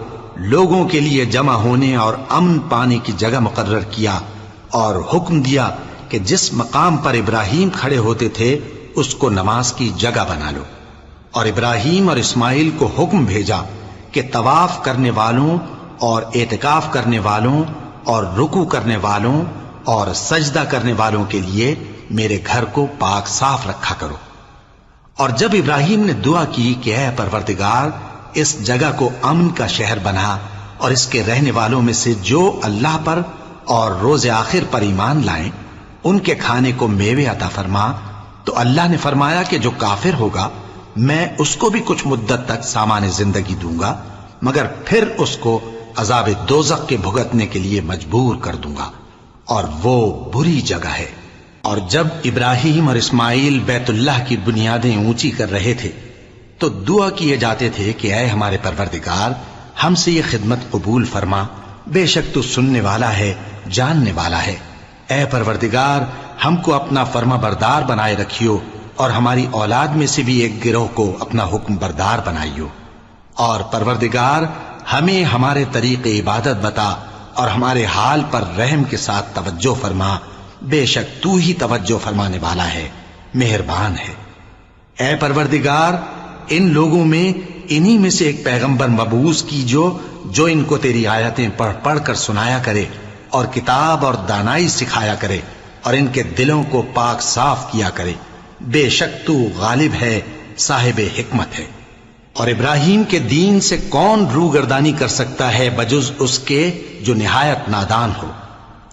لوگوں کے لیے جمع ہونے اور امن پانے کی جگہ مقرر کیا اور حکم دیا کہ جس مقام پر ابراہیم کھڑے ہوتے تھے اس کو نماز کی جگہ بنا لو، اور ابراہیم اور اسماعیل کو حکم بھیجا کہ طواف کرنے والوں اور اعتکاف کرنے والوں اور رکوع کرنے والوں اور سجدہ کرنے والوں کے لیے میرے گھر کو پاک صاف رکھا کرو۔ اور جب ابراہیم نے دعا کی کہ اے پروردگار اس جگہ کو امن کا شہر بنا، اور اس کے رہنے والوں میں سے جو اللہ پر اور روز آخر پر ایمان لائیں ان کے کھانے کو میوے عطا فرما، تو اللہ نے فرمایا کہ جو کافر ہوگا میں اس کو بھی کچھ مدت تک سامان زندگی دوں گا، مگر پھر اس کو عذاب دوزخ کے بھگتنے کے لیے مجبور کر دوں گا، اور وہ بری جگہ ہے۔ اور جب ابراہیم اور اسماعیل بیت اللہ کی بنیادیں اونچی کر رہے تھے تو دعا کیے جاتے تھے کہ اے ہمارے پروردگار ہم سے یہ خدمت قبول فرما، بے شک تو سننے والا ہے، جاننے والا ہے۔ اے پروردگار ہم کو اپنا فرما بردار بنائے رکھیو، اور ہماری اولاد میں سے بھی ایک گروہ کو اپنا حکم بردار بنائیو، اور پروردگار ہمیں ہمارے طریق عبادت بتا اور ہمارے حال پر رحم کے ساتھ توجہ فرما، بے شک تو ہی توجہ فرمانے والا ہے، مہربان ہے۔ اے پروردگار ان لوگوں میں انہی میں سے ایک پیغمبر مبعوث کی جو ان کو تیری آیتیں پڑھ پڑھ کر سنایا کرے اور کتاب اور دانائی سکھایا کرے اور ان کے دلوں کو پاک صاف کیا کرے، بے شک تو غالب ہے، صاحب حکمت ہے۔ اور ابراہیم کے دین سے کون روگردانی کر سکتا ہے بجز اس کے جو نہایت نادان ہو،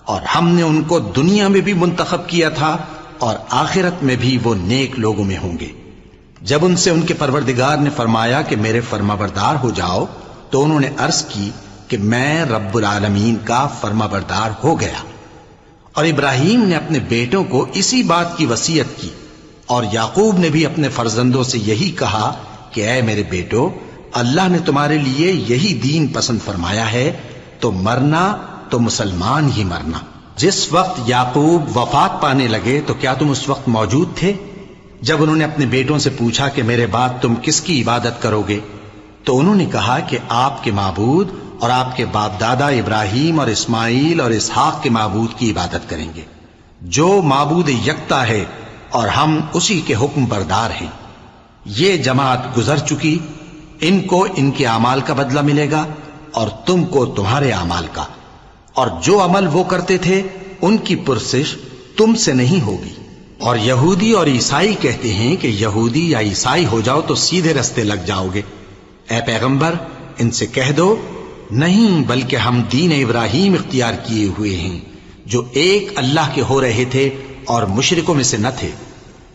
اور ہم نے ان کو دنیا میں بھی منتخب کیا تھا اور آخرت میں بھی وہ نیک لوگوں میں ہوں گے۔ جب ان سے ان کے پروردگار نے فرمایا کہ میرے فرما بردار ہو جاؤ تو انہوں نے عرض کی کہ میں رب العالمین کا فرما بردار ہو گیا۔ اور ابراہیم نے اپنے بیٹوں کو اسی بات کی وصیت کی، اور یعقوب نے بھی اپنے فرزندوں سے یہی کہا کہ اے میرے بیٹو، اللہ نے تمہارے لیے یہی دین پسند فرمایا ہے، تو مرنا تو مسلمان ہی مرنا۔ جس وقت یعقوب وفات پانے لگے تو کیا تم اس وقت موجود تھے؟ جب انہوں نے اپنے بیٹوں سے پوچھا کہ میرے بعد تم کس کی عبادت کرو گے، تو انہوں نے کہا کہ آپ کے معبود اور آپ کے باپ دادا ابراہیم اور اسماعیل اور اسحاق کے معبود کی عبادت کریں گے، جو معبود یکتا ہے اور ہم اسی کے حکم بردار ہیں۔ یہ جماعت گزر چکی، ان کو ان کے اعمال کا بدلہ ملے گا اور تم کو تمہارے اعمال کا، اور جو عمل وہ کرتے تھے ان کی پرسش تم سے نہیں ہوگی۔ اور یہودی اور عیسائی کہتے ہیں کہ یہودی یا عیسائی ہو جاؤ تو سیدھے رستے لگ جاؤ گے۔ اے پیغمبر ان سے کہہ دو نہیں، بلکہ ہم دین ابراہیم اختیار کیے ہوئے ہیں جو ایک اللہ کے ہو رہے تھے اور مشرکوں میں سے نہ تھے۔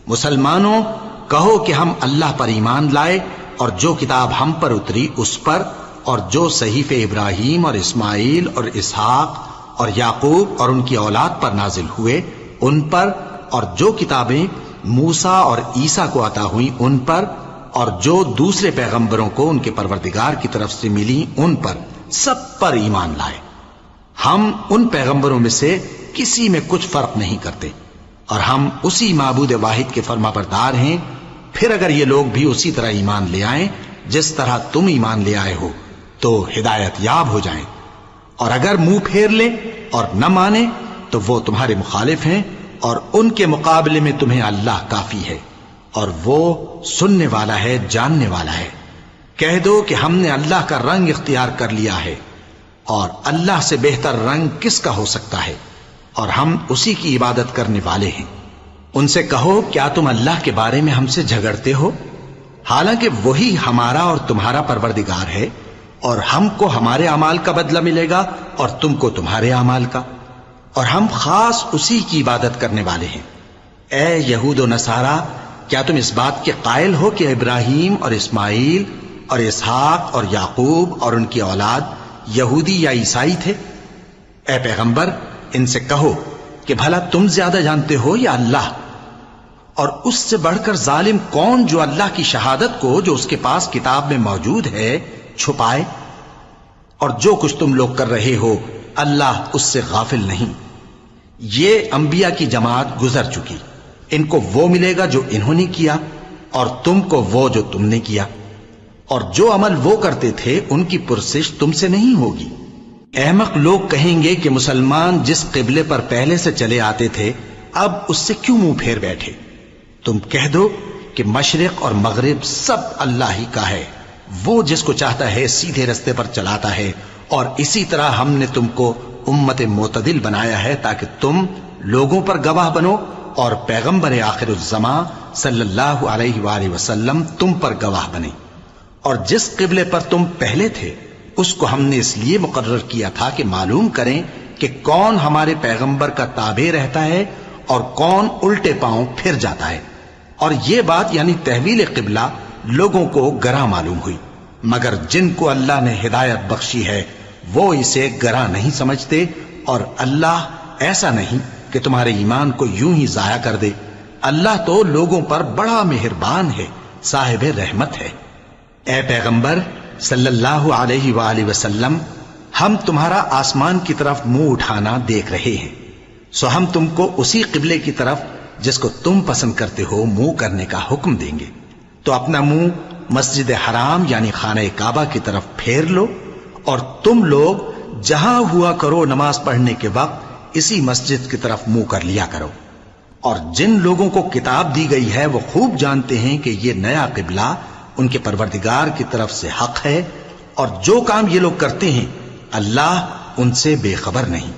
مسلمانوں کہو کہ ہم اللہ پر ایمان لائے اور جو کتاب ہم پر اتری اس پر، اور جو صحیفے ابراہیم اور اسماعیل اور اسحاق اور یعقوب اور ان کی اولاد پر نازل ہوئے ان پر، اور جو کتابیں موسیٰ اور عیسیٰ کو عطا ہوئیں ان پر، اور جو دوسرے پیغمبروں کو ان کے پروردگار کی طرف سے ملی ان پر، سب پر ایمان لائے۔ ہم ان پیغمبروں میں سے کسی میں کچھ فرق نہیں کرتے، اور ہم اسی معبود واحد کے فرما بردار ہیں۔ پھر اگر یہ لوگ بھی اسی طرح ایمان لے آئیں جس طرح تم ایمان لے آئے ہو تو ہدایت یاب ہو جائیں، اور اگر منہ پھیر لیں اور نہ مانے تو وہ تمہارے مخالف ہیں، اور ان کے مقابلے میں تمہیں اللہ کافی ہے، اور وہ سننے والا ہے، جاننے والا ہے۔ کہہ دو کہ ہم نے اللہ کا رنگ اختیار کر لیا ہے، اور اللہ سے بہتر رنگ کس کا ہو سکتا ہے، اور ہم اسی کی عبادت کرنے والے ہیں۔ ان سے کہو کیا تم اللہ کے بارے میں ہم سے جھگڑتے ہو، حالانکہ وہی ہمارا اور تمہارا پروردگار ہے، اور ہم کو ہمارے اعمال کا بدلہ ملے گا اور تم کو تمہارے اعمال کا، اور ہم خاص اسی کی عبادت کرنے والے ہیں۔ اے یہود و نصارا، کیا تم اس بات کے قائل ہو کہ ابراہیم اور اسماعیل اور اسحاق اور یعقوب اور ان کی اولاد یہودی یا عیسائی تھے؟ اے پیغمبر ان سے کہو کہ بھلا تم زیادہ جانتے ہو یا اللہ؟ اور اس سے بڑھ کر ظالم کون جو اللہ کی شہادت کو جو اس کے پاس کتاب میں موجود ہے چھپائے؟ اور جو کچھ تم لوگ کر رہے ہو اللہ اس سے غافل نہیں۔ یہ انبیاء کی جماعت گزر چکی، ان کو وہ ملے گا جو انہوں نے کیا، اور تم کو وہ جو تم نے کیا، اور جو عمل وہ کرتے تھے ان کی پرسش تم سے نہیں ہوگی۔ احمق لوگ کہیں گے کہ مسلمان جس قبلے پر پہلے سے چلے آتے تھے اب اس سے کیوں منہ پھیر بیٹھے؟ تم کہہ دو کہ مشرق اور مغرب سب اللہ ہی کا ہے، وہ جس کو چاہتا ہے سیدھے رستے پر چلاتا ہے، اور اسی طرح ہم نے تم کو امت معتدل بنایا ہے تاکہ تم لوگوں پر گواہ بنو، اور پیغمبر آخر الزماں صلی اللہ علیہ وآلہ وسلم تم پر گواہ بنے۔ اور جس قبلے پر تم پہلے تھے اس کو ہم نے اس لیے مقرر کیا تھا کہ معلوم کریں کہ کون ہمارے پیغمبر کا تابع رہتا ہے اور کون الٹے پاؤں پھر جاتا ہے۔ اور یہ بات یعنی تحویل قبلہ لوگوں کو گراں معلوم ہوئی، مگر جن کو اللہ نے ہدایت بخشی ہے وہ اسے گراں نہیں سمجھتے، اور اللہ ایسا نہیں کہ تمہارے ایمان کو یوں ہی ضائع کر دے۔ اللہ تو لوگوں پر بڑا مہربان ہے، صاحب رحمت ہے۔ اے پیغمبر صلی اللہ علیہ وآلہ وسلم، ہم تمہارا آسمان کی طرف منہ اٹھانا دیکھ رہے ہیں، سو ہم تم کو اسی قبلے کی طرف جس کو تم پسند کرتے ہو منہ کرنے کا حکم دیں گے، تو اپنا منہ مسجد حرام یعنی خانہ کعبہ کی طرف پھیر لو، اور تم لوگ جہاں ہوا کرو نماز پڑھنے کے وقت اسی مسجد کی طرف منہ کر لیا کرو۔ اور جن لوگوں کو کتاب دی گئی ہے وہ خوب جانتے ہیں کہ یہ نیا قبلہ ان کے پروردگار کی طرف سے حق ہے، اور جو کام یہ لوگ کرتے ہیں اللہ ان سے بے خبر نہیں۔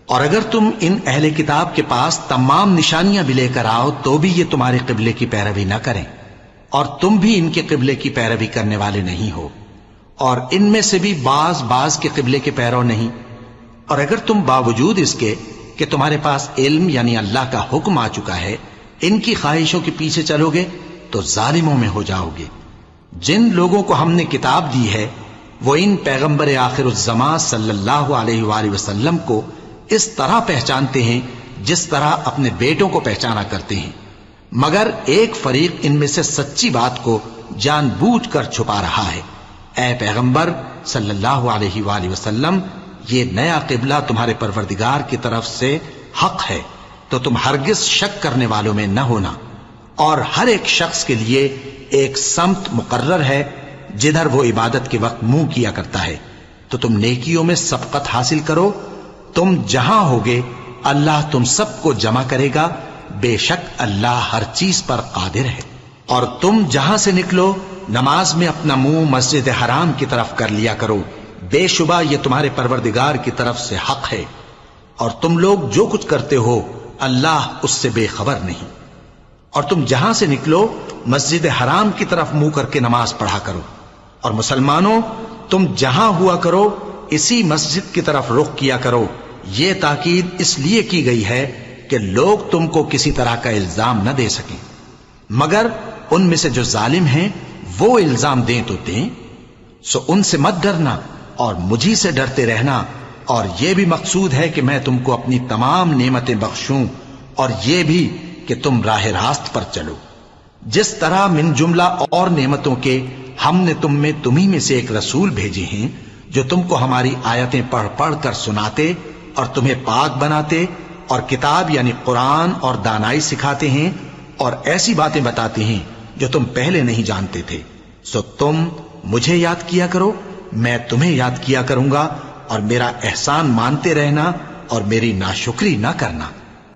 اور اگر تم ان اہل کتاب کے پاس تمام نشانیاں بھی لے کر آؤ تو بھی یہ تمہارے قبلے کی پیروی نہ کریں، اور تم بھی ان کے قبلے کی پیروی کرنے والے نہیں ہو، اور ان میں سے بھی بعض کے قبلے کے پیرو نہیں۔ اور اگر تم باوجود اس کے کہ تمہارے پاس علم یعنی اللہ کا حکم آ چکا ہے ان کی خواہشوں کے پیچھے چلو گے تو ظالموں میں ہو جاؤ گے۔ جن لوگوں کو ہم نے کتاب دی ہے وہ ان پیغمبر آخر الزماں صلی اللہ علیہ وآلہ وسلم کو اس طرح پہچانتے ہیں جس طرح اپنے بیٹوں کو پہچانا کرتے ہیں، مگر ایک فریق ان میں سے سچی بات کو جان بوجھ کر چھپا رہا ہے۔ اے پیغمبر صلی اللہ علیہ وآلہ وسلم، یہ نیا قبلہ تمہارے پروردگار کی طرف سے حق ہے، تو تم ہرگز شک کرنے والوں میں نہ ہونا، اور ہر ایک شخص کے لیے ایک سمت مقرر ہے جدھر وہ عبادت کے وقت منہ کیا کرتا ہے، تو تم نیکیوں میں سبقت حاصل کرو۔ تم جہاں ہوگے اللہ تم سب کو جمع کرے گا، بے شک اللہ ہر چیز پر قادر ہے۔ اور تم جہاں سے نکلو نماز میں اپنا منہ مسجد حرام کی طرف کر لیا کرو، بے شبہ یہ تمہارے پروردگار کی طرف سے حق ہے، اور تم لوگ جو کچھ کرتے ہو اللہ اس سے بے خبر نہیں۔ اور تم جہاں سے نکلو مسجد حرام کی طرف منہ کر کے نماز پڑھا کرو، اور مسلمانوں تم جہاں ہوا کرو اسی مسجد کی طرف رخ کیا کرو۔ یہ تاکید اس لیے کی گئی ہے کہ لوگ تم کو کسی طرح کا الزام نہ دے سکیں، مگر ان میں سے جو ظالم ہیں وہ الزام دیں تو دیں، سو ان سے مت ڈرنا اور مجھی سے ڈرتے رہنا، اور یہ بھی مقصود ہے کہ میں تم کو اپنی تمام نعمتیں بخشوں، اور یہ بھی کہ تم راہ راست پر چلو۔ جس طرح من جملہ اور نعمتوں کے ہم نے تمہیں میں سے ایک رسول بھیجے ہیں جو تم کو ہماری آیتیں پڑھ پڑھ کر سناتے اور تمہیں پاک بناتے، اور کتاب یعنی قرآن اور دانائی سکھاتے ہیں، اور ایسی باتیں بتاتے ہیں جو تم پہلے نہیں جانتے تھے، سو تم مجھے یاد کیا کرو، میں تمہیں یاد کیا کروں گا، اور میرا احسان مانتے رہنا اور میری ناشکری نہ کرنا۔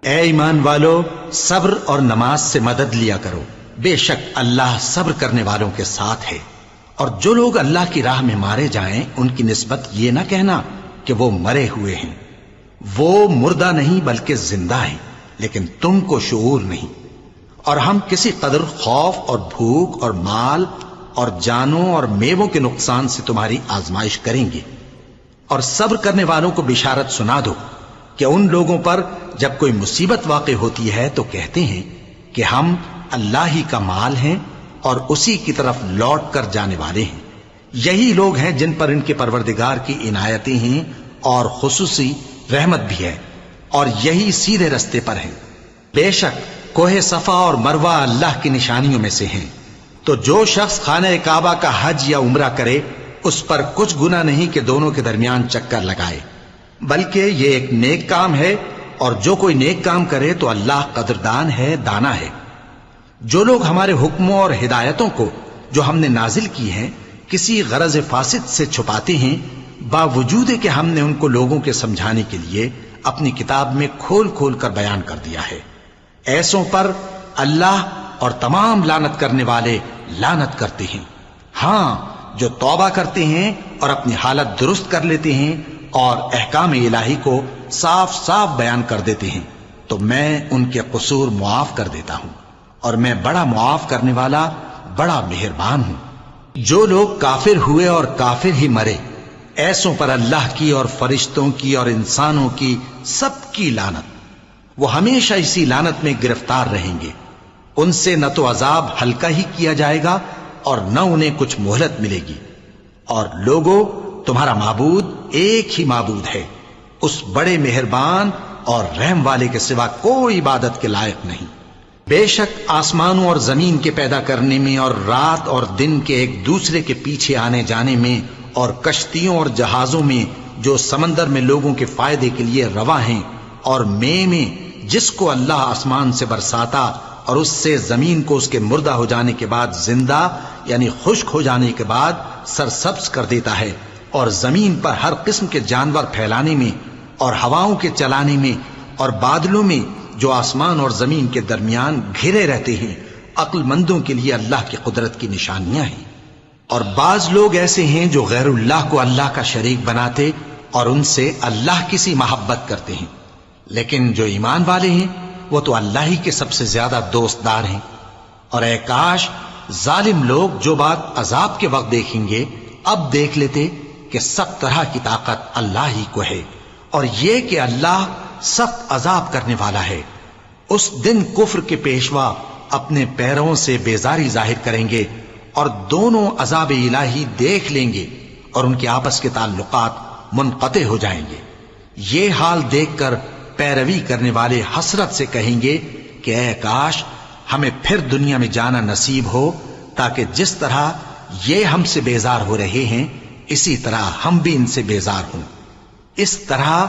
اے ایمان والو، صبر اور نماز سے مدد لیا کرو، بے شک اللہ صبر کرنے والوں کے ساتھ ہے۔ اور جو لوگ اللہ کی راہ میں مارے جائیں ان کی نسبت یہ نہ کہنا کہ وہ مرے ہوئے ہیں، وہ مردہ نہیں بلکہ زندہ ہیں، لیکن تم کو شعور نہیں۔ اور ہم کسی قدر خوف اور بھوک اور مال اور جانوں اور میووں کے نقصان سے تمہاری آزمائش کریں گے، اور صبر کرنے والوں کو بشارت سنا دو کہ ان لوگوں پر جب کوئی مصیبت واقع ہوتی ہے تو کہتے ہیں کہ ہم اللہ ہی کا مال ہیں اور اسی کی طرف لوٹ کر جانے والے ہیں۔ یہی لوگ ہیں جن پر ان کے پروردگار کی عنایتیں ہیں اور خصوصی رحمت بھی ہے، اور یہی سیدھے رستے پر ہیں۔ بے شک کوہ صفا اور مروہ اللہ کی نشانیوں میں سے ہیں، تو جو شخص خانہ کعبہ کا حج یا عمرہ کرے اس پر کچھ گناہ نہیں کہ دونوں کے درمیان چکر لگائے، بلکہ یہ ایک نیک کام ہے، اور جو کوئی نیک کام کرے تو اللہ قدردان ہے، دانا ہے۔ جو لوگ ہمارے حکموں اور ہدایتوں کو جو ہم نے نازل کی ہیں کسی غرض فاسد سے چھپاتے ہیں، باوجود کہ ہم نے ان کو لوگوں کے سمجھانے کے لیے اپنی کتاب میں کھول کھول کر بیان کر دیا ہے، ایسوں پر اللہ اور تمام لعنت کرنے والے لعنت کرتے ہیں۔ ہاں، جو توبہ کرتے ہیں اور اپنی حالت درست کر لیتے ہیں اور احکام الہی کو صاف صاف بیان کر دیتے ہیں تو میں ان کے قصور معاف کر دیتا ہوں، اور میں بڑا معاف کرنے والا، بڑا مہربان ہوں۔ جو لوگ کافر ہوئے اور کافر ہی مرے، ایسوں پر اللہ کی اور فرشتوں کی اور انسانوں کی سب کی لعنت، وہ ہمیشہ اسی لعنت میں گرفتار رہیں گے۔ ان سے نہ تو عذاب ہلکا ہی کیا جائے گا اور نہ انہیں کچھ مہلت ملے گی۔ اور لوگوں، تمہارا معبود ایک ہی معبود ہے، اس بڑے مہربان اور رحم والے کے سوا کوئی عبادت کے لائق نہیں۔ بے شک آسمانوں اور زمین کے پیدا کرنے میں اور رات اور دن کے ایک دوسرے کے پیچھے آنے جانے میں اور کشتیوں اور جہازوں میں جو سمندر میں لوگوں کے فائدے کے لیے رواں ہیں، اور میں جس کو اللہ آسمان سے برساتا اور اس سے زمین کو اس کے مردہ ہو جانے کے بعد زندہ یعنی خشک ہو جانے کے بعد سرسبز کر دیتا ہے، اور زمین پر ہر قسم کے جانور پھیلانے میں اور ہواؤں کے چلانے میں اور بادلوں میں جو آسمان اور زمین کے درمیان گھرے رہتے ہیں، عقل مندوں کے لیے اللہ کی قدرت کی نشانیاں ہیں۔ اور بعض لوگ ایسے ہیں جو غیر اللہ کو اللہ کا شریک بناتے اور ان سے اللہ کی سی محبت کرتے ہیں، لیکن جو ایمان والے ہیں وہ تو اللہ ہی کے سب سے زیادہ دوست دار ہیں۔ اور اے کاش ظالم لوگ جو بات عذاب کے وقت دیکھیں گے اب دیکھ لیتے کہ سب طرح کی طاقت اللہ ہی کو ہے، اور یہ کہ اللہ سخت عذاب کرنے والا ہے۔ اس دن کفر کے پیشوا اپنے پیروں سے بیزاری ظاہر کریں گے اور دونوں عذاب الہی دیکھ لیں گے اور ان کے آپس کے تعلقات منقطع ہو جائیں گے۔ یہ حال دیکھ کر پیروی کرنے والے حسرت سے کہیں گے کہ اے کاش ہمیں پھر دنیا میں جانا نصیب ہو، تاکہ جس طرح یہ ہم سے بیزار ہو رہے ہیں اسی طرح ہم بھی ان سے بیزار ہوں۔ اس طرح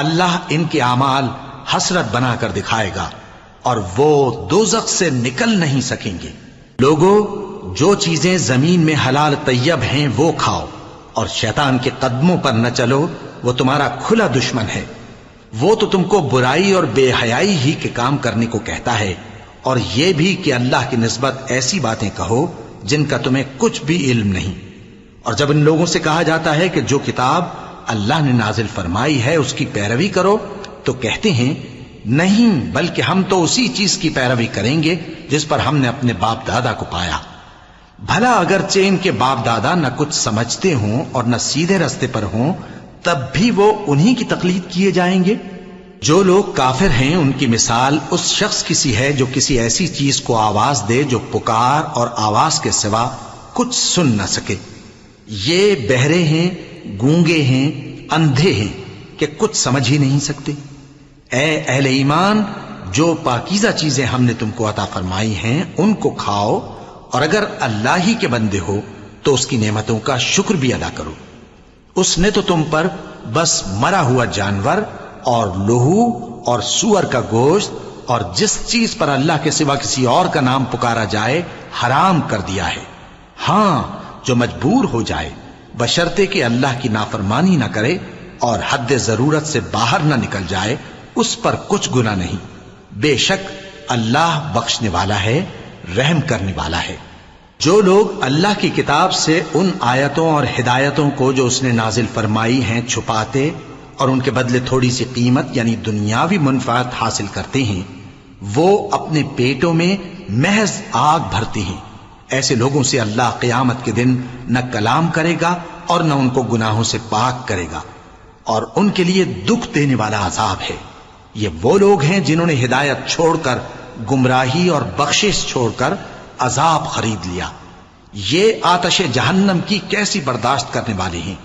اللہ ان کے اعمال حسرت بنا کر دکھائے گا اور وہ دوزخ سے نکل نہیں سکیں گے۔ لوگوں، جو چیزیں زمین میں حلال طیب ہیں وہ کھاؤ، اور شیطان کے قدموں پر نہ چلو، وہ تمہارا کھلا دشمن ہے۔ وہ تو تم کو برائی اور بے حیائی ہی کے کام کرنے کو کہتا ہے، اور یہ بھی کہ اللہ کی نسبت ایسی باتیں کہو جن کا تمہیں کچھ بھی علم نہیں۔ اور جب ان لوگوں سے کہا جاتا ہے کہ جو کتاب اللہ نے نازل فرمائی ہے اس کی پیروی کرو، تو کہتے ہیں نہیں، بلکہ ہم تو اسی چیز کی پیروی کریں گے جس پر ہم نے اپنے باپ دادا کو پایا۔ بھلا اگرچہ ان کے باپ دادا نہ کچھ سمجھتے ہوں اور نہ سیدھے رستے پر ہوں، تب بھی وہ انہی کی تقلید کیے جائیں گے۔ جو لوگ کافر ہیں ان کی مثال اس شخص کی سی ہے جو کسی ایسی چیز کو آواز دے جو پکار اور آواز کے سوا کچھ سن نہ سکے۔ یہ بہرے ہیں، گونگے ہیں، اندھے ہیں کہ کچھ سمجھ ہی نہیں سکتے۔ اے اہل ایمان، جو پاکیزہ چیزیں ہم نے تم کو عطا فرمائی ہیں ان کو کھاؤ، اور اگر اللہ ہی کے بندے ہو تو اس کی نعمتوں کا شکر بھی ادا کرو۔ اس نے تو تم پر بس مرا ہوا جانور اور لہو اور سور کا گوشت اور جس چیز پر اللہ کے سوا کسی اور کا نام پکارا جائے حرام کر دیا ہے۔ ہاں، جو مجبور ہو جائے بشرطے کہ اللہ کی نافرمانی نہ کرے اور حد ضرورت سے باہر نہ نکل جائے، اس پر کچھ گناہ نہیں۔ بے شک اللہ بخشنے والا ہے، رحم کرنے والا ہے۔ جو لوگ اللہ کی کتاب سے ان آیتوں اور ہدایتوں کو جو اس نے نازل فرمائی ہیں چھپاتے اور ان کے بدلے تھوڑی سی قیمت یعنی دنیاوی منفعت حاصل کرتے ہیں، وہ اپنے پیٹوں میں محض آگ بھرتے ہیں۔ ایسے لوگوں سے اللہ قیامت کے دن نہ کلام کرے گا اور نہ ان کو گناہوں سے پاک کرے گا، اور ان کے لیے دکھ دینے والا عذاب ہے۔ یہ وہ لوگ ہیں جنہوں نے ہدایت چھوڑ کر گمراہی اور بخشش چھوڑ کر عذاب خرید لیا۔ یہ آتش جہنم کی کیسی برداشت کرنے والے ہیں۔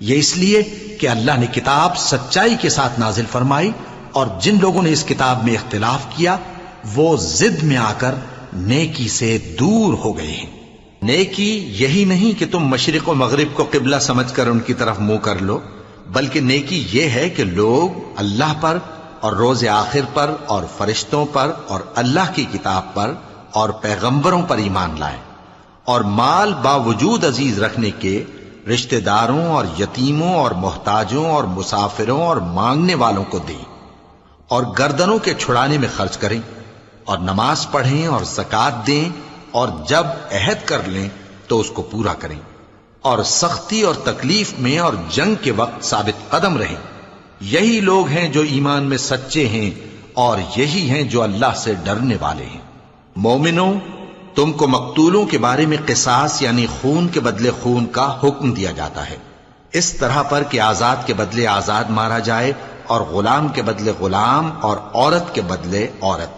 یہ اس لیے کہ اللہ نے کتاب سچائی کے ساتھ نازل فرمائی، اور جن لوگوں نے اس کتاب میں اختلاف کیا وہ ضد میں آ کر نیکی سے دور ہو گئے ہیں۔ نیکی یہی نہیں کہ تم مشرق و مغرب کو قبلہ سمجھ کر ان کی طرف منہ کر لو، بلکہ نیکی یہ ہے کہ لوگ اللہ پر اور روز آخر پر اور فرشتوں پر اور اللہ کی کتاب پر اور پیغمبروں پر ایمان لائیں، اور مال باوجود عزیز رکھنے کے رشتہ داروں اور یتیموں اور محتاجوں اور مسافروں اور مانگنے والوں کو دیں، اور گردنوں کے چھڑانے میں خرچ کریں، اور نماز پڑھیں اور زکوٰۃ دیں، اور جب عہد کر لیں تو اس کو پورا کریں، اور سختی اور تکلیف میں اور جنگ کے وقت ثابت قدم رہیں۔ یہی لوگ ہیں جو ایمان میں سچے ہیں، اور یہی ہیں جو اللہ سے ڈرنے والے ہیں۔ مومنوں، تم کو مقتولوں کے بارے میں قصاص یعنی خون کے بدلے خون کا حکم دیا جاتا ہے، اس طرح پر کہ آزاد کے بدلے آزاد مارا جائے، اور غلام کے بدلے غلام، اور عورت کے بدلے عورت۔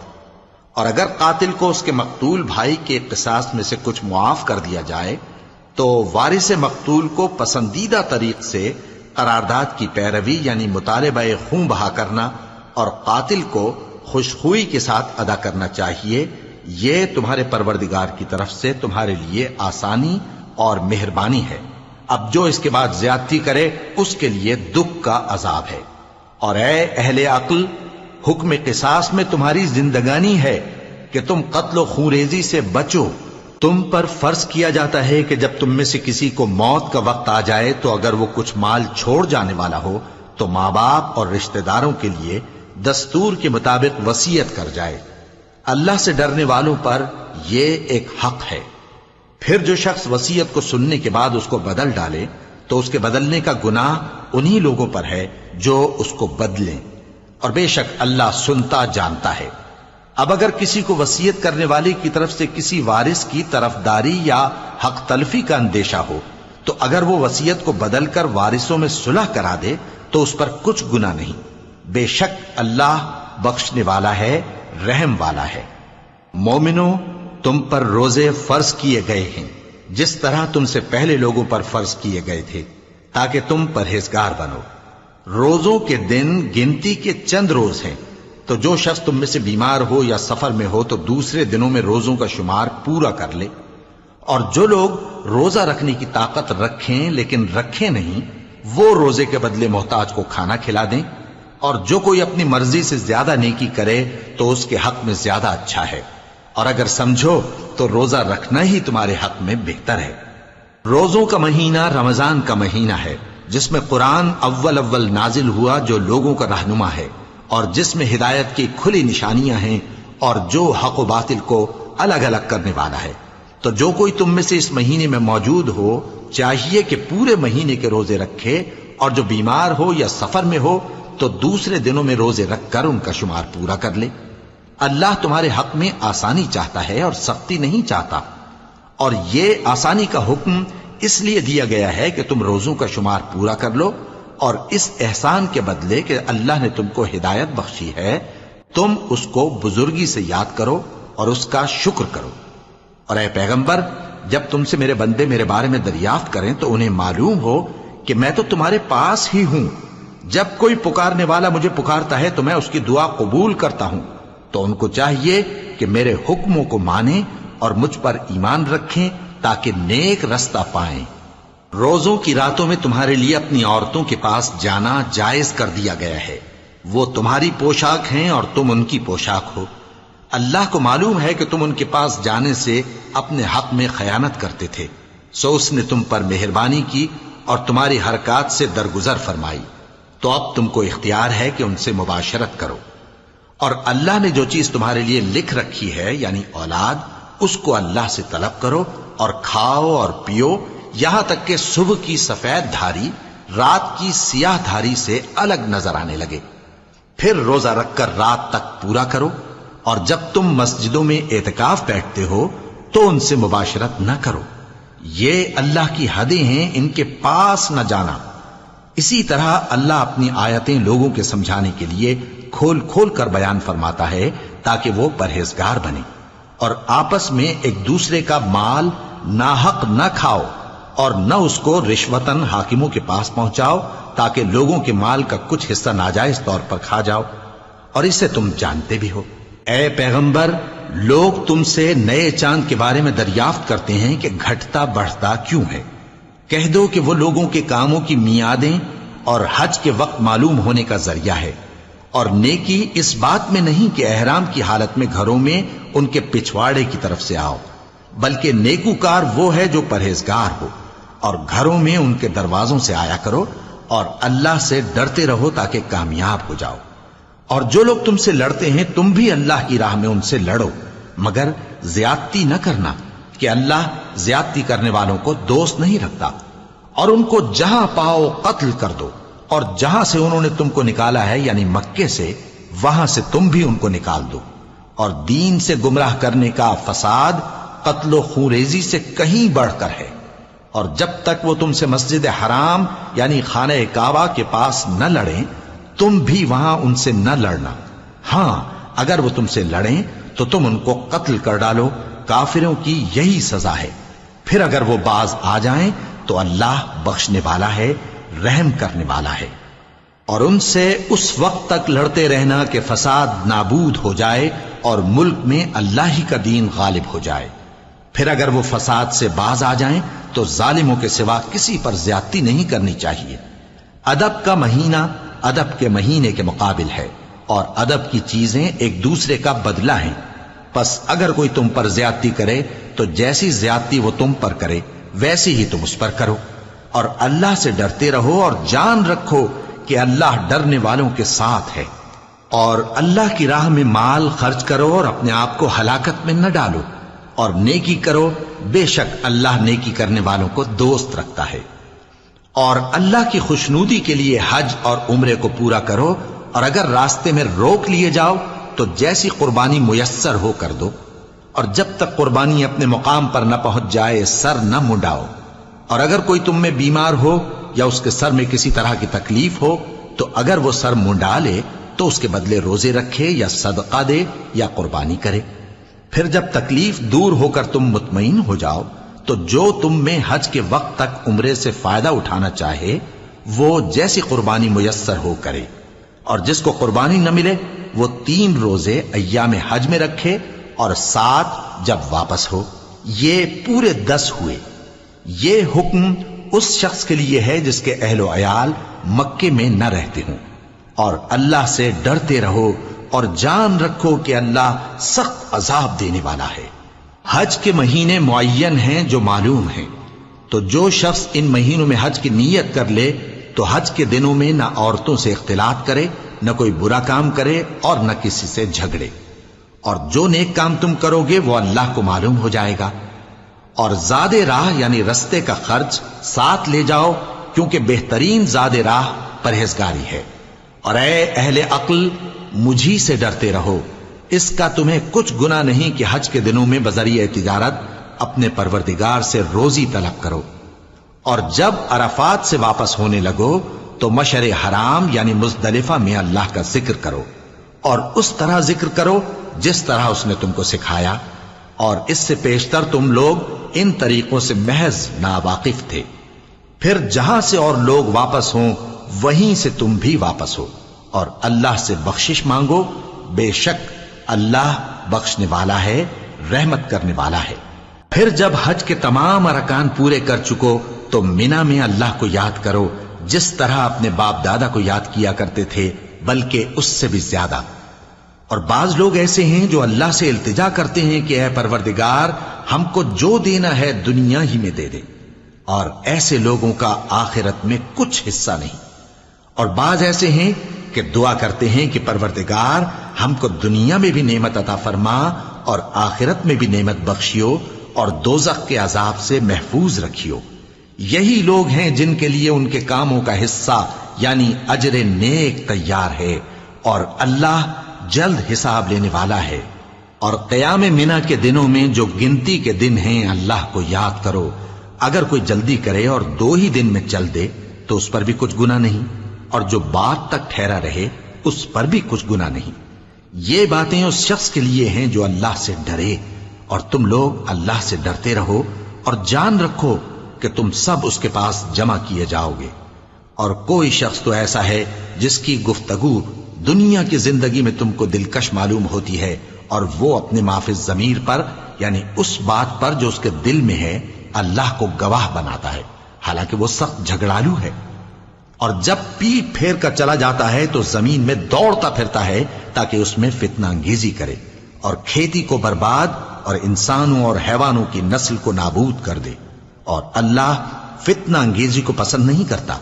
اور اگر قاتل کو اس کے مقتول بھائی کے قصاص میں سے کچھ معاف کر دیا جائے تو وارث مقتول کو پسندیدہ طریق سے قرارداد کی پیروی یعنی مطالبہ خون بہا کرنا اور قاتل کو خوشخوئی کے ساتھ ادا کرنا چاہیے۔ یہ تمہارے پروردگار کی طرف سے تمہارے لیے آسانی اور مہربانی ہے۔ اب جو اس کے بعد زیادتی کرے اس کے لیے دکھ کا عذاب ہے۔ اور اے اہل عقل، حکم قصاص میں تمہاری زندگانی ہے کہ تم قتل و خونریزی سے بچو۔ تم پر فرض کیا جاتا ہے کہ جب تم میں سے کسی کو موت کا وقت آ جائے تو اگر وہ کچھ مال چھوڑ جانے والا ہو تو ماں باپ اور رشتہ داروں کے لیے دستور کے مطابق وصیت کر جائے۔ اللہ سے ڈرنے والوں پر یہ ایک حق ہے۔ پھر جو شخص وصیت کو سننے کے بعد اس کو بدل ڈالے تو اس کے بدلنے کا گناہ انہی لوگوں پر ہے جو اس کو بدلیں، اور بے شک اللہ سنتا جانتا ہے۔ اب اگر کسی کو وصیت کرنے والے کی طرف سے کسی وارث کی طرفداری یا حق تلفی کا اندیشہ ہو تو اگر وہ وصیت کو بدل کر وارثوں میں صلح کرا دے تو اس پر کچھ گناہ نہیں، بے شک اللہ بخشنے والا ہے، رحم والا ہے۔ مومنوں، تم پر روزے فرض کیے گئے ہیں جس طرح تم سے پہلے لوگوں پر فرض کیے گئے تھے تاکہ تم پرہیزگار بنو۔ روزوں کے دن گنتی کے چند روز ہیں، تو جو شخص تم میں سے بیمار ہو یا سفر میں ہو تو دوسرے دنوں میں روزوں کا شمار پورا کر لے۔ اور جو لوگ روزہ رکھنے کی طاقت رکھیں لیکن رکھیں نہیں، وہ روزے کے بدلے محتاج کو کھانا کھلا دیں۔ اور جو کوئی اپنی مرضی سے زیادہ نیکی کرے تو اس کے حق میں زیادہ اچھا ہے، اور اگر سمجھو تو روزہ رکھنا ہی تمہارے حق میں بہتر ہے۔ روزوں کا مہینہ رمضان کا مہینہ ہے جس میں قرآن اول نازل ہوا، جو لوگوں کا رہنما ہے اور جس میں ہدایت کی کھلی نشانیاں ہیں اور جو حق و باطل کو الگ الگ کرنے والا ہے۔ تو جو کوئی تم میں سے اس مہینے میں موجود ہو چاہیے کہ پورے مہینے کے روزے رکھے، اور جو بیمار ہو یا سفر میں ہو تو دوسرے دنوں میں روزے رکھ کر ان کا شمار پورا کر لے۔ اللہ تمہارے حق میں آسانی چاہتا ہے اور سختی نہیں چاہتا، اور یہ آسانی کا حکم اس لیے دیا گیا ہے کہ تم روزوں کا شمار پورا کر لو، اور اس احسان کے بدلے کہ اللہ نے تم کو ہدایت بخشی ہے تم اس کو بزرگی سے یاد کرو اور اس کا شکر کرو۔ اور اے پیغمبر، جب تم سے میرے بندے میرے بارے میں دریافت کریں تو انہیں معلوم ہو کہ میں تو تمہارے پاس ہی ہوں۔ جب کوئی پکارنے والا مجھے پکارتا ہے تو میں اس کی دعا قبول کرتا ہوں، تو ان کو چاہیے کہ میرے حکموں کو مانیں اور مجھ پر ایمان رکھیں تاکہ نیک رستہ پائیں۔ روزوں کی راتوں میں تمہارے لیے اپنی عورتوں کے پاس جانا جائز کر دیا گیا ہے، وہ تمہاری پوشاک ہیں اور تم ان کی پوشاک ہو۔ اللہ کو معلوم ہے کہ تم ان کے پاس جانے سے اپنے حق میں خیانت کرتے تھے، سو اس نے تم پر مہربانی کی اور تمہاری حرکات سے درگزر فرمائی، تو اب تم کو اختیار ہے کہ ان سے مباشرت کرو۔ اور اللہ نے جو چیز تمہارے لیے لکھ رکھی ہے یعنی اولاد، اس کو اللہ سے طلب کرو اور کھاؤ اور پیو، یہاں تک کہ صبح کی سفید دھاری رات کی سیاہ دھاری سے الگ نظر آنے لگے۔ پھر روزہ رکھ کر رات تک پورا کرو، اور جب تم مسجدوں میں اعتکاف بیٹھتے ہو تو ان سے مباشرت نہ کرو، یہ اللہ کی حدیں ہیں، ان کے پاس نہ جانا۔ اسی طرح اللہ اپنی آیتیں لوگوں کے سمجھانے کے لیے کھول کھول کر بیان فرماتا ہے تاکہ وہ پرہیزگار بنے۔ اور آپس میں ایک دوسرے کا مال ناحق نہ کھاؤ، اور نہ اس کو رشوتاً حاکموں کے پاس پہنچاؤ تاکہ لوگوں کے مال کا کچھ حصہ ناجائز طور پر کھا جاؤ، اور اسے تم جانتے بھی ہو۔ اے پیغمبر، لوگ تم سے نئے چاند کے بارے میں دریافت کرتے ہیں کہ گھٹتا بڑھتا کیوں ہے۔ کہہ دو کہ وہ لوگوں کے کاموں کی میعادیں اور حج کے وقت معلوم ہونے کا ذریعہ ہے، اور نیکی اس بات میں نہیں کہ احرام کی حالت میں گھروں میں ان کے پچھواڑے کی طرف سے آؤ، بلکہ نیکوکار وہ ہے جو پرہیزگار ہو، اور گھروں میں ان کے دروازوں سے آیا کرو، اور اللہ سے ڈرتے رہو تاکہ کامیاب ہو جاؤ۔ اور جو لوگ تم سے لڑتے ہیں تم بھی اللہ کی راہ میں ان سے لڑو، مگر زیادتی نہ کرنا، کہ اللہ زیادتی کرنے والوں کو دوست نہیں رکھتا۔ اور ان کو جہاں پاؤ قتل کر دو، اور جہاں سے انہوں نے تم کو نکالا ہے یعنی مکے سے، وہاں سے تم بھی ان کو نکال دو۔ اور دین سے گمراہ کرنے کا فساد قتل و خونریزی سے کہیں بڑھ کر ہے۔ اور جب تک وہ تم سے مسجد حرام یعنی خانہ کعبہ کے پاس نہ لڑیں تم بھی وہاں ان سے نہ لڑنا۔ ہاں اگر وہ تم سے لڑیں تو تم ان کو قتل کر ڈالو، کافروں کی یہی سزا ہے۔ پھر اگر وہ باز آ جائیں تو اللہ بخشنے والا ہے، رحم کرنے والا ہے۔ اور ان سے اس وقت تک لڑتے رہنا کہ فساد نابود ہو جائے اور ملک میں اللہ ہی کا دین غالب ہو جائے۔ پھر اگر وہ فساد سے باز آ جائیں تو ظالموں کے سوا کسی پر زیادتی نہیں کرنی چاہیے۔ ادب کا مہینہ ادب کے مہینے کے مقابل ہے، اور ادب کی چیزیں ایک دوسرے کا بدلہ ہیں۔ پس اگر کوئی تم پر زیادتی کرے تو جیسی زیادتی وہ تم پر کرے ویسی ہی تم اس پر کرو، اور اللہ سے ڈرتے رہو، اور جان رکھو کہ اللہ ڈرنے والوں کے ساتھ ہے۔ اور اللہ کی راہ میں مال خرچ کرو اور اپنے آپ کو ہلاکت میں نہ ڈالو، اور نیکی کرو، بے شک اللہ نیکی کرنے والوں کو دوست رکھتا ہے۔ اور اللہ کی خوشنودی کے لیے حج اور عمرے کو پورا کرو، اور اگر راستے میں روک لیے جاؤ تو جیسی قربانی میسر ہو کر دو، اور جب تک قربانی اپنے مقام پر نہ پہنچ جائے سر نہ منڈاؤ۔ اور اگر کوئی تم میں بیمار ہو یا اس کے سر میں کسی طرح کی تکلیف ہو تو اگر وہ سر منڈا لے تو اس کے بدلے روزے رکھے یا صدقہ دے یا قربانی کرے۔ پھر جب تکلیف دور ہو کر تم مطمئن ہو جاؤ تو جو تم میں حج کے وقت تک عمرے سے فائدہ اٹھانا چاہے وہ جیسی قربانی میسر ہو کرے، اور جس کو قربانی نہ ملے وہ 3 روزے ایام حج میں رکھے اور 7 جب واپس ہو، یہ پورے 10 ہوئے۔ یہ حکم اس شخص کے لیے ہے جس کے اہل و عیال مکے میں نہ رہتے ہوں۔ اور اللہ سے ڈرتے رہو اور جان رکھو کہ اللہ سخت عذاب دینے والا ہے۔ حج کے مہینے معین ہیں جو معلوم ہیں، تو جو شخص ان مہینوں میں حج کی نیت کر لے تو حج کے دنوں میں نہ عورتوں سے اختلاط کرے، نہ کوئی برا کام کرے اور نہ کسی سے جھگڑے۔ اور جو نیک کام تم کرو گے وہ اللہ کو معلوم ہو جائے گا۔ اور زاد راہ یعنی رستے کا خرچ ساتھ لے جاؤ، کیونکہ بہترین زاد راہ پرہیزگاری ہے۔ اور اے اہل عقل مجھی سے ڈرتے رہو، اس کا تمہیں کچھ گناہ نہیں کہ حج کے دنوں میں بذریعہ تجارت اپنے پروردگار سے روزی طلب کرو۔ اور جب عرفات سے واپس ہونے لگو تو مشعر حرام یعنی مزدلفہ میں اللہ کا ذکر کرو، اور اس طرح ذکر کرو جس طرح اس نے تم کو سکھایا، اور اس سے پیشتر تم لوگ ان طریقوں سے محض ناواقف تھے۔ پھر جہاں سے اور لوگ واپس ہوں وہیں سے تم بھی واپس ہو، اور اللہ سے بخشش مانگو، بے شک اللہ بخشنے والا ہے، رحمت کرنے والا ہے۔ پھر جب حج کے تمام ارکان پورے کر چکو تو مینا میں اللہ کو یاد کرو جس طرح اپنے باپ دادا کو یاد کیا کرتے تھے، بلکہ اس سے بھی زیادہ۔ اور بعض لوگ ایسے ہیں جو اللہ سے التجا کرتے ہیں کہ اے پروردگار ہم کو جو دینا ہے دنیا ہی میں دے دے، اور ایسے لوگوں کا آخرت میں کچھ حصہ نہیں۔ اور بعض ایسے ہیں کہ دعا کرتے ہیں کہ پروردگار ہم کو دنیا میں بھی نعمت عطا فرما اور آخرت میں بھی نعمت بخشیو اور دوزخ کے عذاب سے محفوظ رکھیو۔ یہی لوگ ہیں جن کے لیے ان کے کاموں کا حصہ یعنی اجر نیک تیار ہے، اور اللہ جلد حساب لینے والا ہے۔ اور قیام منا کے دنوں میں جو گنتی کے دن ہیں اللہ کو یاد کرو۔ اگر کوئی جلدی کرے اور 2 ہی دن میں چل دے تو اس پر بھی کچھ گناہ نہیں، اور جو بات تک ٹھہرا رہے اس پر بھی کچھ گناہ نہیں۔ یہ باتیں اس شخص کے لیے ہیں جو اللہ سے ڈرے، اور تم لوگ اللہ سے ڈرتے رہو اور جان رکھو کہ تم سب اس کے پاس جمع کیے جاؤ گے۔ اور کوئی شخص تو ایسا ہے جس کی گفتگو دنیا کی زندگی میں تم کو دلکش معلوم ہوتی ہے اور وہ اپنے معافی ضمیر پر یعنی اس بات پر جو اس کے دل میں ہے اللہ کو گواہ بناتا ہے، حالانکہ وہ سخت جھگڑالو ہے۔ اور جب پیٹ پھیر کر چلا جاتا ہے تو زمین میں دوڑتا پھرتا ہے تاکہ اس میں فتنہ انگیزی کرے اور کھیتی کو برباد اور انسانوں اور حیوانوں کی نسل کو نابود کر دے، اور اللہ فتنہ انگیزی کو پسند نہیں کرتا۔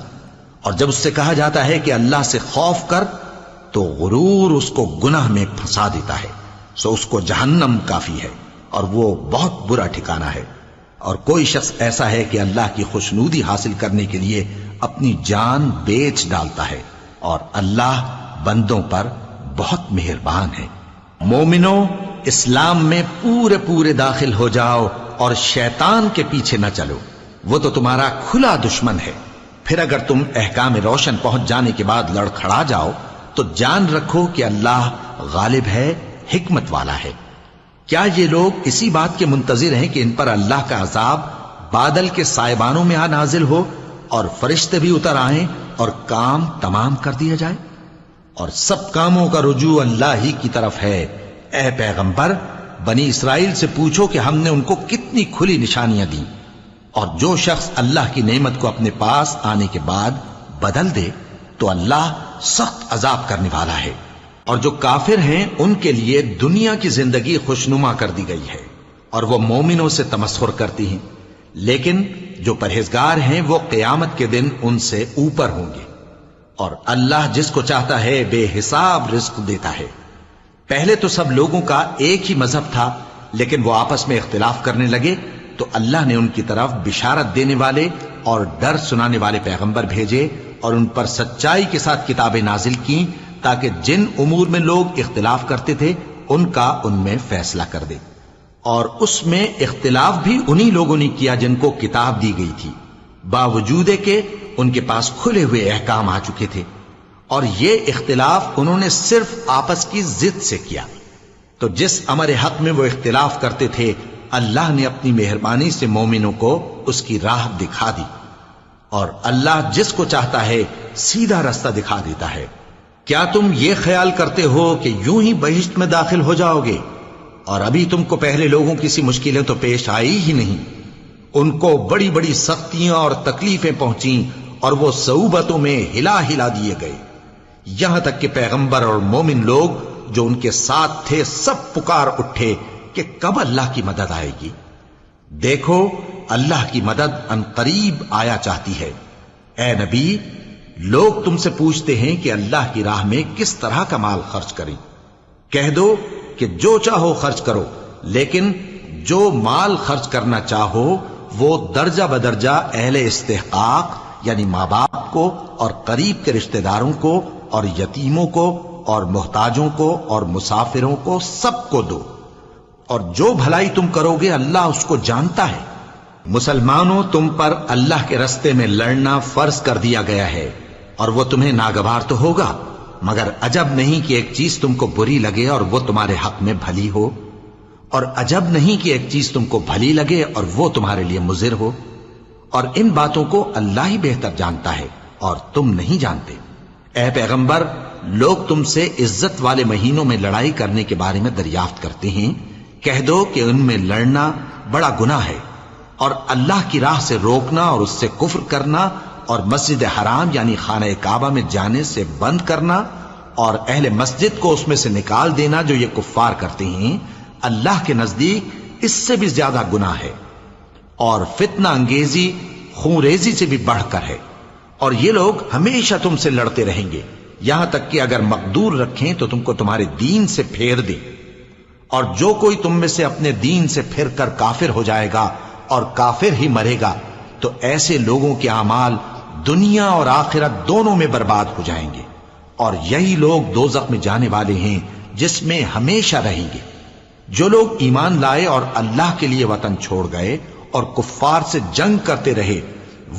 اور جب اس سے کہا جاتا ہے کہ اللہ سے خوف کر تو غرور اس کو گناہ میں پھنسا دیتا ہے، سو اس کو جہنم کافی ہے اور وہ بہت برا ٹھکانہ ہے۔ اور کوئی شخص ایسا ہے کہ اللہ کی خوشنودی حاصل کرنے کے لیے اپنی جان بیچ ڈالتا ہے، اور اللہ بندوں پر بہت مہربان ہے۔ مومنو، اسلام میں پورے پورے داخل ہو جاؤ اور شیطان کے پیچھے نہ چلو، وہ تو تمہارا کھلا دشمن ہے۔ پھر اگر تم احکام روشن پہنچ جانے کے بعد لڑکھڑا جاؤ تو جان رکھو کہ اللہ غالب ہے، حکمت والا ہے۔ کیا یہ لوگ اسی بات کے منتظر ہیں کہ ان پر اللہ کا عذاب بادل کے سائبانوں میں نازل ہو اور فرشتے بھی اتر آئیں اور کام تمام کر دیا جائے؟ اور سب کاموں کا رجوع اللہ ہی کی طرف ہے۔ اے پیغمبر، بنی اسرائیل سے پوچھو کہ ہم نے ان کو کتنی کھلی نشانیاں دیں، اور جو شخص اللہ کی نعمت کو اپنے پاس آنے کے بعد بدل دے تو اللہ سخت عذاب کرنے والا ہے۔ اور جو کافر ہیں ان کے لیے دنیا کی زندگی خوشنما کر دی گئی ہے اور وہ مومنوں سے تمسخر کرتی ہیں، لیکن جو پرہیزگار ہیں وہ قیامت کے دن ان سے اوپر ہوں گے۔ اور اللہ جس کو چاہتا ہے بے حساب رزق دیتا ہے۔ پہلے تو سب لوگوں کا ایک ہی مذہب تھا، لیکن وہ آپس میں اختلاف کرنے لگے تو اللہ نے ان کی طرف بشارت دینے والے اور ڈر سنانے والے پیغمبر بھیجے اور ان پر سچائی کے ساتھ کتابیں نازل کیں تاکہ جن امور میں لوگ اختلاف کرتے تھے ان کا ان میں فیصلہ کر دے۔ اور اس میں اختلاف بھی انہی لوگوں نے کیا جن کو کتاب دی گئی تھی، باوجود کہ ان کے پاس کھلے ہوئے احکام آ چکے تھے، اور یہ اختلاف انہوں نے صرف آپس کی ضد سے کیا۔ تو جس امر حق میں وہ اختلاف کرتے تھے اللہ نے اپنی مہربانی سے مومنوں کو اس کی راہ دکھا دی، اور اللہ جس کو چاہتا ہے سیدھا رستہ دکھا دیتا ہے۔ کیا تم یہ خیال کرتے ہو کہ یوں ہی بہشت میں داخل ہو جاؤ گے، اور ابھی تم کو پہلے لوگوں کی سی مشکلیں تو پیش آئی ہی نہیں؟ ان کو بڑی بڑی سختیاں اور تکلیفیں پہنچیں اور وہ صعوبتوں میں ہلا ہلا دیے گئے، یہاں تک کہ پیغمبر اور مومن لوگ جو ان کے ساتھ تھے سب پکار اٹھے کہ کب اللہ کی مدد آئے گی۔ دیکھو اللہ کی مدد ان قریب آیا چاہتی ہے۔ اے نبی، لوگ تم سے پوچھتے ہیں کہ اللہ کی راہ میں کس طرح کا مال خرچ کریں۔ کہہ دو کہ جو چاہو خرچ کرو، لیکن جو مال خرچ کرنا چاہو وہ درجہ بدرجہ اہل استحقاق یعنی ماں باپ کو اور قریب کے رشتہ داروں کو اور یتیموں کو اور محتاجوں کو اور مسافروں کو سب کو دو، اور جو بھلائی تم کرو گے اللہ اس کو جانتا ہے۔ مسلمانوں، تم پر اللہ کے رستے میں لڑنا فرض کر دیا گیا ہے، اور وہ تمہیں ناگوار تو ہوگا، مگر عجب نہیں کہ ایک چیز تم کو بری لگے اور وہ تمہارے حق میں بھلی ہو، اور عجب نہیں کہ ایک چیز تم کو بھلی لگے اور وہ تمہارے لیے مضر ہو، اور ان باتوں کو اللہ ہی بہتر جانتا ہے اور تم نہیں جانتے۔ اے پیغمبر، لوگ تم سے عزت والے مہینوں میں لڑائی کرنے کے بارے میں دریافت کرتے ہیں، کہہ دو کہ ان میں لڑنا بڑا گناہ ہے، اور اللہ کی راہ سے روکنا اور اس سے کفر کرنا اور مسجد حرام یعنی خانہ کعبہ میں جانے سے بند کرنا اور اہل مسجد کو اس میں سے نکال دینا جو یہ کفار کرتے ہیں، اللہ کے نزدیک اس سے بھی زیادہ گناہ ہے، اور فتنہ انگیزی خونریزی سے بھی بڑھ کر ہے۔ اور یہ لوگ ہمیشہ تم سے لڑتے رہیں گے، یہاں تک کہ اگر مقدور رکھیں تو تم کو تمہارے دین سے پھیر دیں، اور جو کوئی تم میں سے اپنے دین سے پھر کر کافر ہو جائے گا اور کافر ہی مرے گا تو ایسے لوگوں کے اعمال دنیا اور آخرت دونوں میں برباد ہو جائیں گے، اور یہی لوگ دوزخ میں جانے والے ہیں جس میں ہمیشہ رہیں گے۔ جو لوگ ایمان لائے اور اللہ کے لیے وطن چھوڑ گئے اور کفار سے جنگ کرتے رہے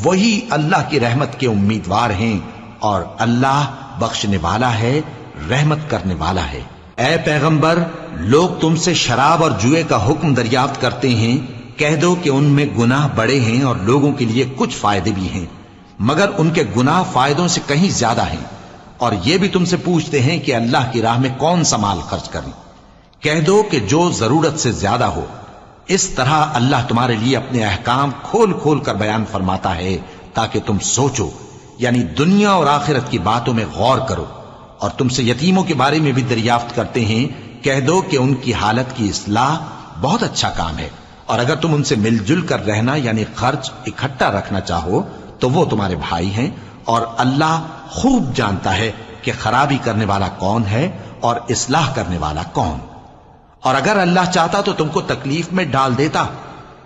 وہی اللہ کی رحمت کے امیدوار ہیں، اور اللہ بخشنے والا ہے، رحمت کرنے والا ہے۔ اے پیغمبر، لوگ تم سے شراب اور جوئے کا حکم دریافت کرتے ہیں، کہہ دو کہ ان میں گناہ بڑے ہیں اور لوگوں کے لیے کچھ فائدے بھی ہیں، مگر ان کے گناہ فائدوں سے کہیں زیادہ ہیں۔ اور یہ بھی تم سے پوچھتے ہیں کہ اللہ کی راہ میں کون سا مال خرچ کریں، کہہ دو کہ جو ضرورت سے زیادہ ہو. اس طرح اللہ تمہارے لیے اپنے احکام کھول کھول کر بیان فرماتا ہے تاکہ تم سوچو، یعنی دنیا اور آخرت کی باتوں میں غور کرو. اور تم سے یتیموں کے بارے میں بھی دریافت کرتے ہیں، کہہ دو کہ ان کی حالت کی اصلاح بہت اچھا کام ہے، اور اگر تم ان سے مل جل کر رہنا یعنی خرچ اکٹھا رکھنا چاہو تو وہ تمہارے بھائی ہیں، اور اللہ خوب جانتا ہے کہ خرابی کرنے والا کون ہے اور اصلاح کرنے والا کون. اور اگر اللہ چاہتا تو تم کو تکلیف میں ڈال دیتا،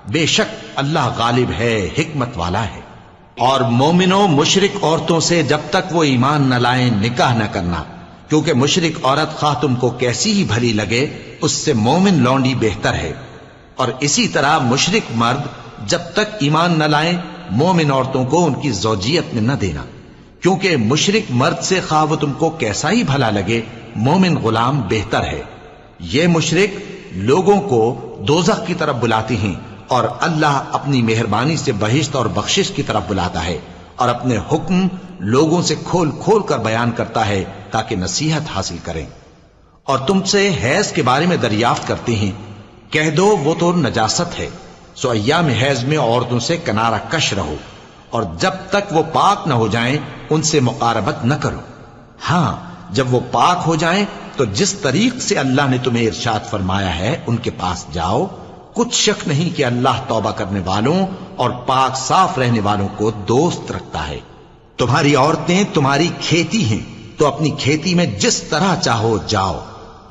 بے شک اللہ غالب ہے، حکمت والا ہے. اور مومنوں مشرک عورتوں سے جب تک وہ ایمان نہ لائیں نکاح نہ کرنا، کیونکہ مشرک عورت خواہ تم کو کیسی ہی بھلی لگے اس سے مومن لونڈی بہتر ہے. اور اسی طرح مشرک مرد جب تک ایمان نہ لائیں مومن عورتوں کو ان کی زوجیت میں نہ دینا، کیونکہ مشرک مرد سے خواہ وہ تم کو کیسا ہی بھلا لگے مومن غلام بہتر ہے. یہ مشرک لوگوں کو دوزخ کی طرف بلاتے ہیں، اور اللہ اپنی مہربانی سے بہشت اور بخشش کی طرف بلاتا ہے، اور اپنے حکم لوگوں سے کھول کھول کر بیان کرتا ہے تاکہ نصیحت حاصل کریں. اور تم سے حیض کے بارے میں دریافت کرتے ہیں، کہہ دو وہ تو نجاست ہے، سو ایام حیض میں عورتوں سے کنارہ کش رہو، اور جب تک وہ پاک نہ ہو جائیں ان سے مقاربت نہ کرو. ہاں جب وہ پاک ہو جائیں تو جس طریق سے اللہ نے تمہیں ارشاد فرمایا ہے ان کے پاس جاؤ. کچھ شک نہیں کہ اللہ توبہ کرنے والوں اور پاک صاف رہنے والوں کو دوست رکھتا ہے. تمہاری عورتیں تمہاری کھیتی ہیں، تو اپنی کھیتی میں جس طرح چاہو جاؤ،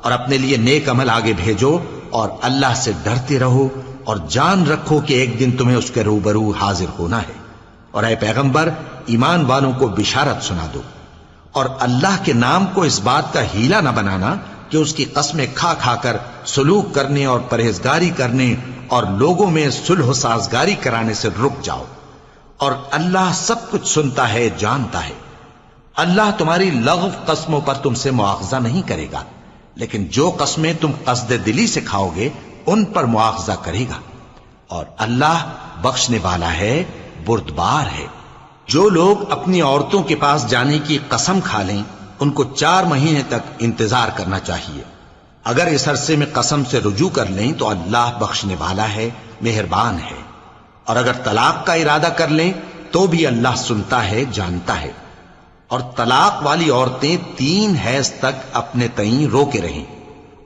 اور اپنے لیے نیک عمل آگے بھیجو، اور اللہ سے ڈرتے رہو، اور جان رکھو کہ ایک دن تمہیں اس کے روبرو حاضر ہونا ہے. اور اے پیغمبر ایمان والوں کو بشارت سنا دو، اور اللہ کے نام کو اس بات کا ہیلا نہ بنانا کہ اس کی قسمیں کھا کھا کر سلوک کرنے اور پرہیزگاری کرنے اور لوگوں میں صلح و سازگاری کرانے سے رک جاؤ. اور اللہ سب کچھ سنتا ہے، جانتا ہے. اللہ تمہاری لغو قسموں پر تم سے مواخذہ نہیں کرے گا، لیکن جو قسمیں تم قصد دلی سے کھاؤ گے ان پر مواخذہ کرے گا. اور اللہ بخشنے والا ہے، بردبار ہے. جو لوگ اپنی عورتوں کے پاس جانے کی قسم کھا لیں ان کو 4 مہینے تک انتظار کرنا چاہیے. اگر اس عرصے میں قسم سے رجوع کر لیں تو اللہ بخشنے والا ہے، مہربان ہے. اور اگر طلاق کا ارادہ کر لیں تو بھی اللہ سنتا ہے، جانتا ہے. اور طلاق والی عورتیں 3 حیض تک اپنے تئیں روکے رہیں،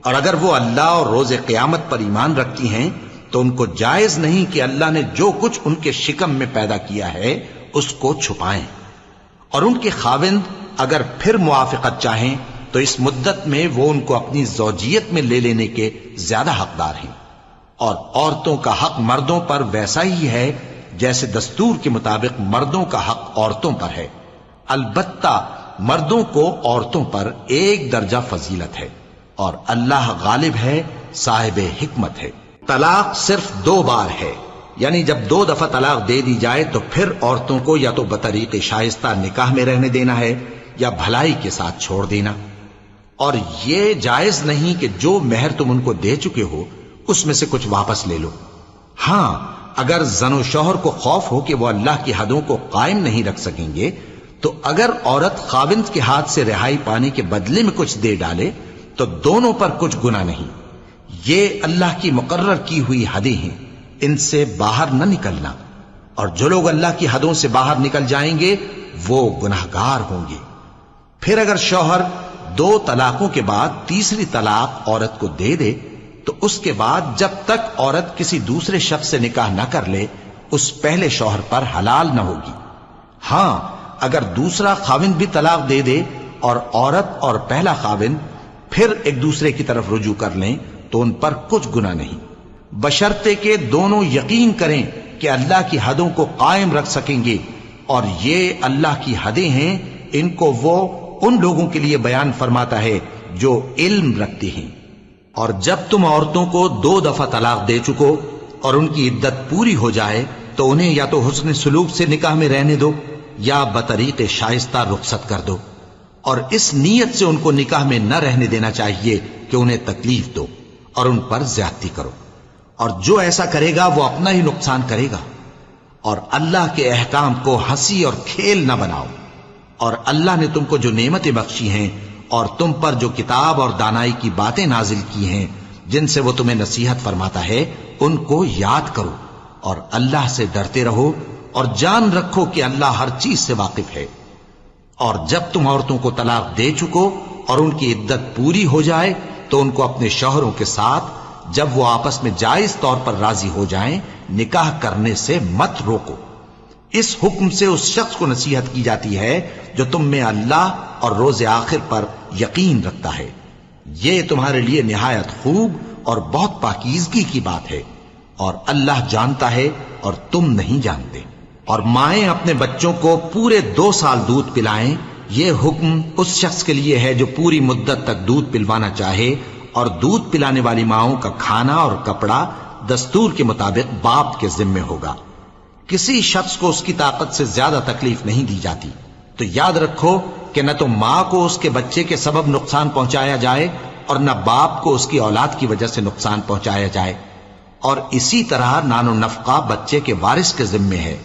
اور اگر وہ اللہ اور روز قیامت پر ایمان رکھتی ہیں تو ان کو جائز نہیں کہ اللہ نے جو کچھ ان کے شکم میں پیدا کیا ہے اس کو چھپائیں. اور ان کے خاوند اگر پھر موافقت چاہیں تو اس مدت میں وہ ان کو اپنی زوجیت میں لے لینے کے زیادہ حقدار ہیں. اور عورتوں کا حق مردوں پر ویسا ہی ہے جیسے دستور کے مطابق مردوں کا حق عورتوں پر ہے. البتہ مردوں کو عورتوں پر 1 درجہ فضیلت ہے، اور اللہ غالب ہے، صاحب حکمت ہے. طلاق صرف 2 بار ہے، یعنی جب 2 دفعہ طلاق دے دی جائے تو پھر عورتوں کو یا تو بطریق شائستہ نکاح میں رہنے دینا ہے یا بھلائی کے ساتھ چھوڑ دینا. اور یہ جائز نہیں کہ جو مہر تم ان کو دے چکے ہو اس میں سے کچھ واپس لے لو. ہاں اگر زن و شوہر کو خوف ہو کہ وہ اللہ کی حدوں کو قائم نہیں رکھ سکیں گے تو اگر عورت خاوند کے ہاتھ سے رہائی پانے کے بدلے میں کچھ دے ڈالے تو دونوں پر کچھ گناہ نہیں. یہ اللہ کی مقرر کی ہوئی حدیں ہیں، ان سے باہر نہ نکلنا. اور جو لوگ اللہ کی حدوں سے باہر نکل جائیں گے وہ گناہگار ہوں گے. پھر اگر شوہر 2 طلاقوں کے بعد تیسری طلاق عورت کو دے دے تو اس کے بعد جب تک عورت کسی دوسرے شخص سے نکاح نہ کر لے اس پہلے شوہر پر حلال نہ ہوگی. ہاں اگر دوسرا خاوند بھی طلاق دے دے اور عورت اور پہلا خاوند پھر ایک دوسرے کی طرف رجوع کر لیں تو ان پر کچھ گناہ نہیں، بشرطے کہ دونوں یقین کریں کہ اللہ کی حدوں کو قائم رکھ سکیں گے. اور یہ اللہ کی حدیں ہیں، ان کو وہ ان لوگوں کے لیے بیان فرماتا ہے جو علم رکھتے ہیں. اور جب تم عورتوں کو 2 دفعہ طلاق دے چکو اور ان کی عدت پوری ہو جائے تو انہیں یا تو حسن سلوک سے نکاح میں رہنے دو یا بطریق شائستہ رخصت کر دو. اور اس نیت سے ان کو نکاح میں نہ رہنے دینا چاہیے کہ انہیں تکلیف دو اور ان پر زیادتی کرو. اور جو ایسا کرے گا وہ اپنا ہی نقصان کرے گا. اور اللہ کے احکام کو ہنسی اور کھیل نہ بناؤ. اور اللہ نے تم کو جو نعمتیں بخشی ہیں اور تم پر جو کتاب اور دانائی کی باتیں نازل کی ہیں جن سے وہ تمہیں نصیحت فرماتا ہے ان کو یاد کرو، اور اللہ سے ڈرتے رہو، اور جان رکھو کہ اللہ ہر چیز سے واقف ہے۔ اور جب تم عورتوں کو طلاق دے چکو اور ان کی عدت پوری ہو جائے تو ان کو اپنے شوہروں کے ساتھ جب وہ آپس میں جائز طور پر راضی ہو جائیں نکاح کرنے سے مت روکو۔ اس حکم سے اس شخص کو نصیحت کی جاتی ہے جو تم میں اللہ اور روز آخر پر یقین رکھتا ہے۔ یہ تمہارے لیے نہایت خوب اور بہت پاکیزگی کی بات ہے، اور اللہ جانتا ہے اور تم نہیں جانتے۔ اور مائیں اپنے بچوں کو پورے 2 سال دودھ پلائیں، یہ حکم اس شخص کے لیے ہے جو پوری مدت تک دودھ پلوانا چاہے، اور دودھ پلانے والی ماؤں کا کھانا اور کپڑا دستور کے مطابق باپ کے ذمے ہوگا۔ کسی شخص کو اس کی طاقت سے زیادہ تکلیف نہیں دی جاتی، تو یاد رکھو کہ نہ تو ماں کو اس کے بچے کے سبب نقصان پہنچایا جائے اور نہ باپ کو اس کی اولاد کی وجہ سے نقصان پہنچایا جائے، اور اسی طرح نان و نفقہ بچے کے وارث کے ذمے ہے۔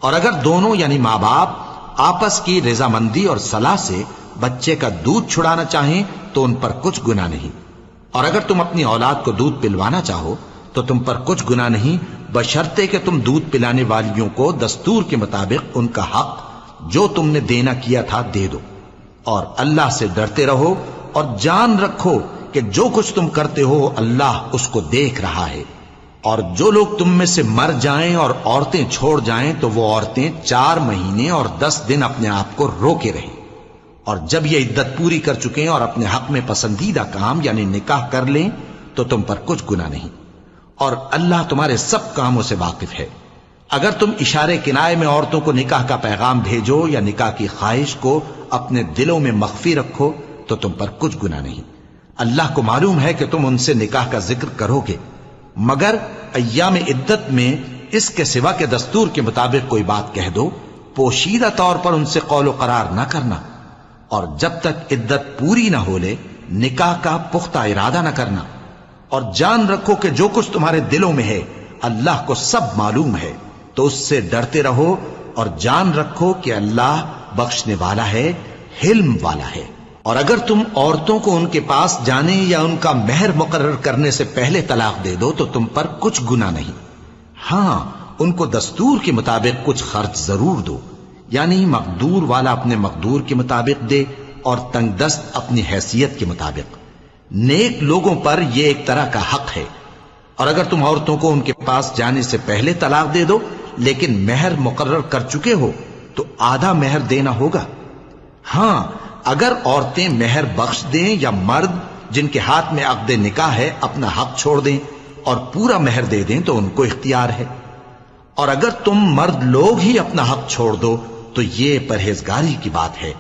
اور اگر دونوں یعنی ماں باپ آپس کی رضامندی اور صلاح سے بچے کا دودھ چھڑانا چاہیں تو ان پر کچھ گناہ نہیں، اور اگر تم اپنی اولاد کو دودھ پلوانا چاہو تو تم پر کچھ گناہ نہیں، بشرطے کہ تم دودھ پلانے والیوں کو دستور کے مطابق ان کا حق جو تم نے دینا کیا تھا دے دو۔ اور اللہ سے ڈرتے رہو اور جان رکھو کہ جو کچھ تم کرتے ہو اللہ اس کو دیکھ رہا ہے۔ اور جو لوگ تم میں سے مر جائیں اور عورتیں چھوڑ جائیں تو وہ عورتیں 4 مہینے اور 10 دن اپنے آپ کو روکے رہیں، اور جب یہ عدت پوری کر چکیں اور اپنے حق میں پسندیدہ کام یعنی نکاح کر لیں تو تم پر کچھ گناہ نہیں، اور اللہ تمہارے سب کاموں سے واقف ہے۔ اگر تم اشارے کنائے میں عورتوں کو نکاح کا پیغام بھیجو یا نکاح کی خواہش کو اپنے دلوں میں مخفی رکھو تو تم پر کچھ گناہ نہیں۔ اللہ کو معلوم ہے کہ تم ان سے نکاح کا ذکر کرو گے، مگر ایام عدت میں اس کے سوا کے دستور کے مطابق کوئی بات کہہ دو، پوشیدہ طور پر ان سے قول و قرار نہ کرنا، اور جب تک عدت پوری نہ ہو لے نکاح کا پختہ ارادہ نہ کرنا۔ اور جان رکھو کہ جو کچھ تمہارے دلوں میں ہے اللہ کو سب معلوم ہے، تو اس سے ڈرتے رہو، اور جان رکھو کہ اللہ بخشنے والا ہے، حلم والا ہے۔ اور اگر تم عورتوں کو ان کے پاس جانے یا ان کا مہر مقرر کرنے سے پہلے طلاق دے دو تو تم پر کچھ گناہ نہیں، ہاں ان کو دستور کے مطابق کچھ خرچ ضرور دو، یعنی مقدور والا اپنے مقدور کے مطابق دے اور تنگ دست اپنی حیثیت کے مطابق۔ نیک لوگوں پر یہ ایک طرح کا حق ہے۔ اور اگر تم عورتوں کو ان کے پاس جانے سے پہلے طلاق دے دو لیکن مہر مقرر کر چکے ہو تو آدھا مہر دینا ہوگا۔ ہاں اگر عورتیں مہر بخش دیں یا مرد جن کے ہاتھ میں عقد نکاح ہے اپنا حق چھوڑ دیں اور پورا مہر دے دیں تو ان کو اختیار ہے۔ اور اگر تم مرد لوگ ہی اپنا حق چھوڑ دو تو یہ پرہیزگاری کی بات ہے،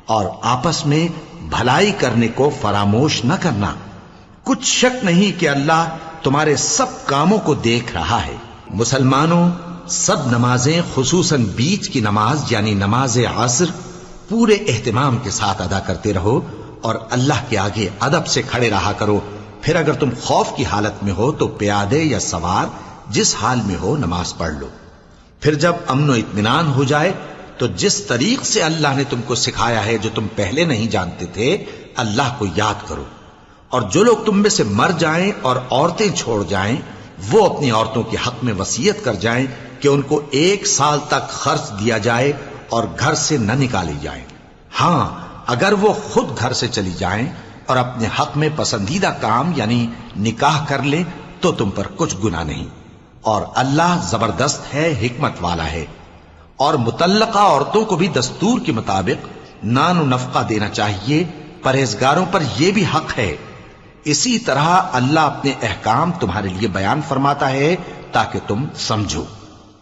اور آپس میں بھلائی کرنے کو فراموش نہ کرنا۔ کچھ شک نہیں کہ اللہ تمہارے سب کاموں کو دیکھ رہا ہے۔ مسلمانوں، سب نمازیں خصوصاً بیچ کی نماز یعنی نماز عصر پورے اہتمام کے ساتھ ادا کرتے رہو، اور اللہ کے آگے ادب سے کھڑے رہا کرو۔ پھر اگر تم خوف کی حالت میں ہو تو پیادے یا سوار جس حال میں ہو نماز پڑھ لو۔ پھر جب امن و اطمینان ہو جائے تو جس طریق سے اللہ نے تم کو سکھایا ہے جو تم پہلے نہیں جانتے تھے اللہ کو یاد کرو۔ اور جو لوگ تم میں سے مر جائیں اور عورتیں چھوڑ جائیں وہ اپنی عورتوں کے حق میں وصیت کر جائیں کہ ان کو 1 سال تک خرچ دیا جائے اور گھر سے نہ نکالی جائیں۔ ہاں اگر وہ خود گھر سے چلی جائیں اور اپنے حق میں پسندیدہ کام یعنی نکاح کر لیں تو تم پر کچھ گناہ نہیں، اور اللہ زبردست ہے، حکمت والا ہے۔ اور مطلقہ عورتوں کو بھی دستور کے مطابق نان و نفقہ دینا چاہیے، پرہیزگاروں پر یہ بھی حق ہے۔ اسی طرح اللہ اپنے احکام تمہارے لیے بیان فرماتا ہے تاکہ تم سمجھو۔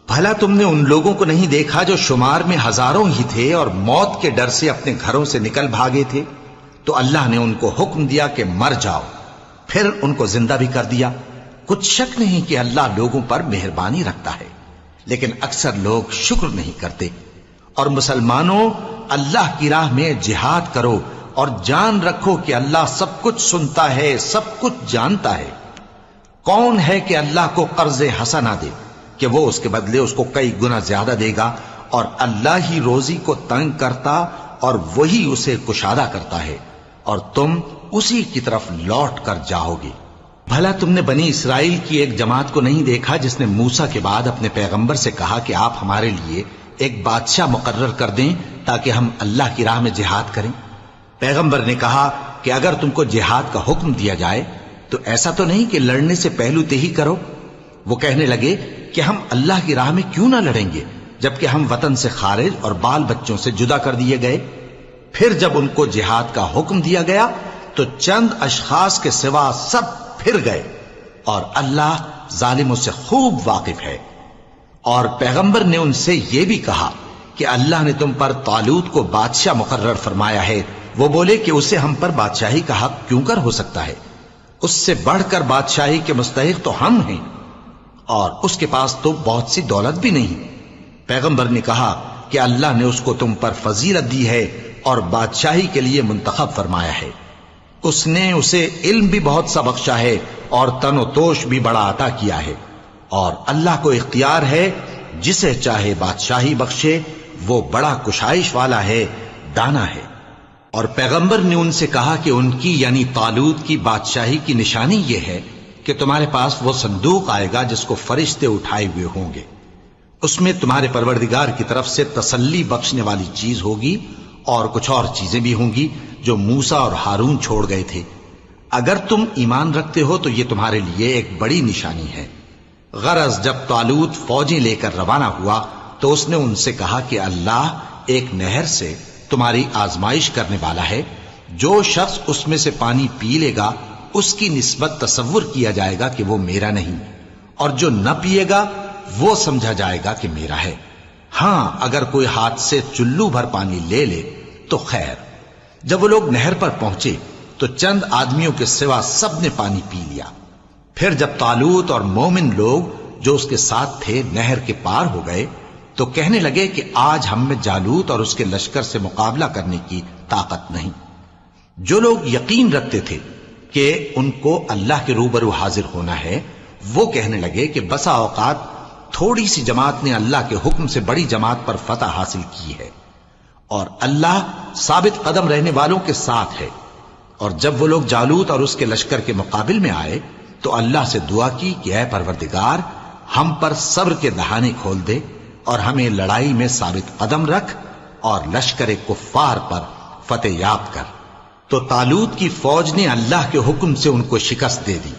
بھلا تم نے ان لوگوں کو نہیں دیکھا جو شمار میں ہزاروں ہی تھے اور موت کے ڈر سے اپنے گھروں سے نکل بھاگے تھے، تو اللہ نے ان کو حکم دیا کہ مر جاؤ، پھر ان کو زندہ بھی کر دیا۔ کچھ شک نہیں کہ اللہ لوگوں پر مہربانی رکھتا ہے، لیکن اکثر لوگ شکر نہیں کرتے۔ اور مسلمانوں، اللہ کی راہ میں جہاد کرو اور جان رکھو کہ اللہ سب کچھ سنتا ہے، سب کچھ جانتا ہے۔ کون ہے کہ اللہ کو قرض حسنہ دے کہ وہ اس کے بدلے اس کو کئی گنا زیادہ دے گا، اور اللہ ہی روزی کو تنگ کرتا اور وہی اسے کشادہ کرتا ہے، اور تم اسی کی طرف لوٹ کر جاؤ گے۔ بھلا تم نے بنی اسرائیل کی ایک جماعت کو نہیں دیکھا جس نے موسیٰ کے بعد اپنے پیغمبر سے کہا کہ آپ ہمارے لیے ایک بادشاہ مقرر کر دیں تاکہ ہم اللہ کی راہ میں جہاد کریں؟ پیغمبر نے کہا کہ اگر تم کو جہاد کا حکم دیا جائے تو ایسا تو نہیں کہ لڑنے سے پہلو تہی کرو۔ وہ کہنے لگے کہ ہم اللہ کی راہ میں کیوں نہ لڑیں گے جبکہ ہم وطن سے خارج اور بال بچوں سے جدا کر دیے گئے۔ پھر جب ان کو جہاد کا حکم دیا گیا تو چند اشخاص کے سوا سب پھر گئے، اور اللہ ظالموں سے خوب واقف ہے۔ اور پیغمبر نے ان سے یہ بھی کہا کہ اللہ نے تم پر طالوت کو بادشاہ مقرر فرمایا ہے۔ وہ بولے کہ اسے ہم پر بادشاہی کا حق کیوں کر ہو سکتا ہے؟ اس سے بڑھ کر بادشاہی کے مستحق تو ہم ہیں، اور اس کے پاس تو بہت سی دولت بھی نہیں۔ پیغمبر نے کہا کہ اللہ نے اس کو تم پر فضیلت دی ہے اور بادشاہی کے لیے منتخب فرمایا ہے۔ اس نے اسے علم بھی بہت سا بخشا ہے اور تن و توش بھی بڑا عطا کیا ہے، اور اللہ کو اختیار ہے جسے چاہے بادشاہی بخشے، وہ بڑا کشائش والا ہے، دانا ہے۔ اور پیغمبر نے ان سے کہا کہ ان کی یعنی طالوت کی بادشاہی کی نشانی یہ ہے کہ تمہارے پاس وہ صندوق آئے گا جس کو فرشتے اٹھائے ہوئے ہوں گے۔ اس میں تمہارے پروردگار کی طرف سے تسلی بخشنے والی چیز ہوگی، اور کچھ اور چیزیں بھی ہوں گی جو موسیٰ اور ہارون چھوڑ گئے تھے۔ اگر تم ایمان رکھتے ہو تو یہ تمہارے لیے ایک بڑی نشانی ہے۔ غرض جب طالوت فوجیں لے کر روانہ ہوا تو اس نے ان سے کہا کہ اللہ ایک نہر سے تمہاری آزمائش کرنے والا ہے، جو شخص اس میں سے پانی پی لے گا اس کی نسبت تصور کیا جائے گا کہ وہ میرا نہیں، اور جو نہ پیے گا وہ سمجھا جائے گا کہ میرا ہے۔ ہاں اگر کوئی ہاتھ سے چلو بھر پانی لے لے تو خیر۔ جب وہ لوگ نہر پر پہنچے تو چند آدمیوں کے سوا سب نے پانی پی لیا۔ پھر جب طالوت اور مومن لوگ جو اس کے ساتھ تھے نہر کے پار ہو گئے تو کہنے لگے کہ آج ہم میں جالوت اور اس کے لشکر سے مقابلہ کرنے کی طاقت نہیں۔ جو لوگ یقین رکھتے تھے کہ ان کو اللہ کے روبرو حاضر ہونا ہے، وہ کہنے لگے کہ بسا اوقات تھوڑی سی جماعت نے اللہ کے حکم سے بڑی جماعت پر فتح حاصل کی ہے، اور اللہ ثابت قدم رہنے والوں کے ساتھ ہے۔ اور جب وہ لوگ جالوت اور اس کے لشکر کے مقابل میں آئے تو اللہ سے دعا کی کہ اے پروردگار، ہم پر صبر کے دہانے کھول دے اور ہمیں لڑائی میں ثابت قدم رکھ اور لشکر کفار پر فتح یاب کر۔ تو طالوت کی فوج نے اللہ کے حکم سے ان کو شکست دے دی،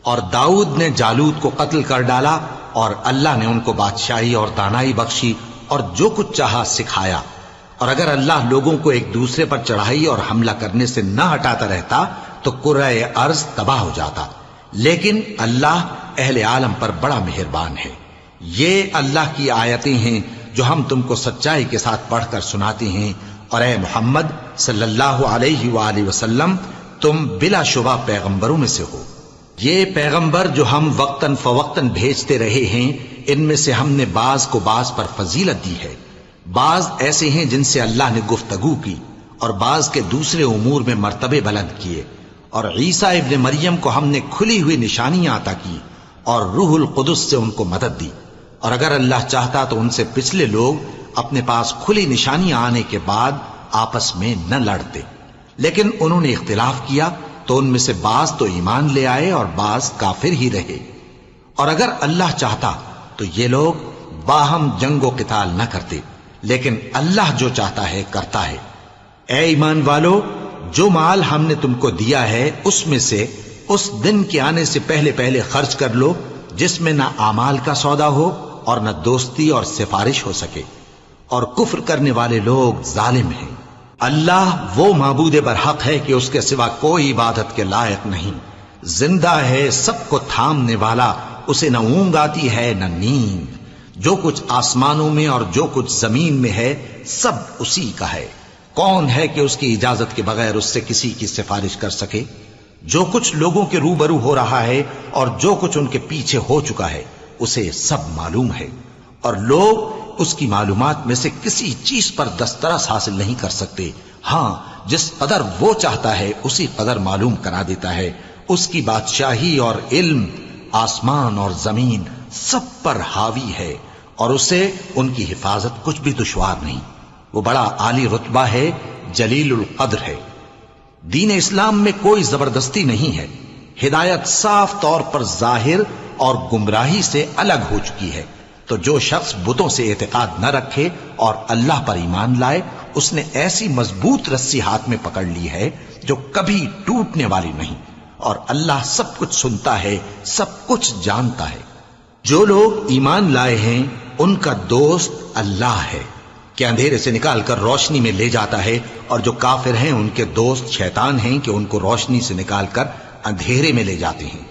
اور داؤد نے جالوت کو قتل کر ڈالا، اور اللہ نے ان کو بادشاہی اور دانائی بخشی اور جو کچھ چاہا سکھایا۔ اور اگر اللہ لوگوں کو ایک دوسرے پر چڑھائی اور حملہ کرنے سے نہ ہٹاتا رہتا تو کرۂ ارض تباہ ہو جاتا، لیکن اللہ اہل عالم پر بڑا مہربان ہے۔ یہ اللہ کی آیتیں ہیں جو ہم تم کو سچائی کے ساتھ پڑھ کر سناتے ہیں، اور اے محمد صلی اللہ علیہ وآلہ وسلم تم بلا شبہ پیغمبروں میں سے ہو۔ یہ پیغمبر جو ہم وقتاً فوقتاً بھیجتے رہے ہیں، ان میں سے ہم نے بعض کو بعض پر فضیلت دی ہے۔ بعض ایسے ہیں جن سے اللہ نے گفتگو کی، اور بعض کے دوسرے امور میں مرتبے بلند کیے۔ اور عیسیٰ ابن مریم کو ہم نے کھلی ہوئی نشانیاں عطا کی اور روح القدس سے ان کو مدد دی، اور اگر اللہ چاہتا تو ان سے پچھلے لوگ اپنے پاس کھلی نشانیاں آنے کے بعد آپس میں نہ لڑتے، لیکن انہوں نے اختلاف کیا تو ان میں سے بعض تو ایمان لے آئے اور بعض کافر ہی رہے۔ اور اگر اللہ چاہتا تو یہ لوگ باہم جنگ و قتال نہ کرتے، لیکن اللہ جو چاہتا ہے کرتا ہے۔ اے ایمان والو، جو مال ہم نے تم کو دیا ہے اس میں سے اس دن کے آنے سے پہلے پہلے خرچ کر لو جس میں نہ اعمال کا سودا ہو اور نہ دوستی اور سفارش ہو سکے، اور کفر کرنے والے لوگ ظالم ہیں۔ اللہ وہ معبود برحق ہے کہ اس کے سوا کوئی عبادت کے لائق نہیں، زندہ ہے، سب کو تھامنے والا، اسے نہ اونگ آتی ہے نہ نیند۔ جو کچھ آسمانوں میں اور جو کچھ زمین میں ہے سب اسی کا ہے۔ کون ہے کہ اس کی اجازت کے بغیر اس سے کسی کی سفارش کر سکے؟ جو کچھ لوگوں کے روبرو ہو رہا ہے اور جو کچھ ان کے پیچھے ہو چکا ہے اسے سب معلوم ہے، اور لوگ اس کی معلومات میں سے کسی چیز پر دسترس حاصل نہیں کر سکتے۔ ہاں جس قدر وہ چاہتا ہے اسی قدر معلوم کرا دیتا ہے۔ اس کی بادشاہی اور علم آسمان اور زمین سب پر حاوی ہے، اور اسے ان کی حفاظت کچھ بھی دشوار نہیں۔ وہ بڑا عالی رتبہ ہے، جلیل القدر ہے۔ دین اسلام میں کوئی زبردستی نہیں ہے، ہدایت صاف طور پر ظاہر اور گمراہی سے الگ ہو چکی ہے۔ تو جو شخص بتوں سے اعتقاد نہ رکھے اور اللہ پر ایمان لائے، اس نے ایسی مضبوط رسی ہاتھ میں پکڑ لی ہے جو کبھی ٹوٹنے والی نہیں، اور اللہ سب کچھ سنتا ہے، سب کچھ جانتا ہے۔ جو لوگ ایمان لائے ہیں ان کا دوست اللہ ہے کہ اندھیرے سے نکال کر روشنی میں لے جاتا ہے، اور جو کافر ہیں ان کے دوست شیطان ہیں کہ ان کو روشنی سے نکال کر اندھیرے میں لے جاتے ہیں۔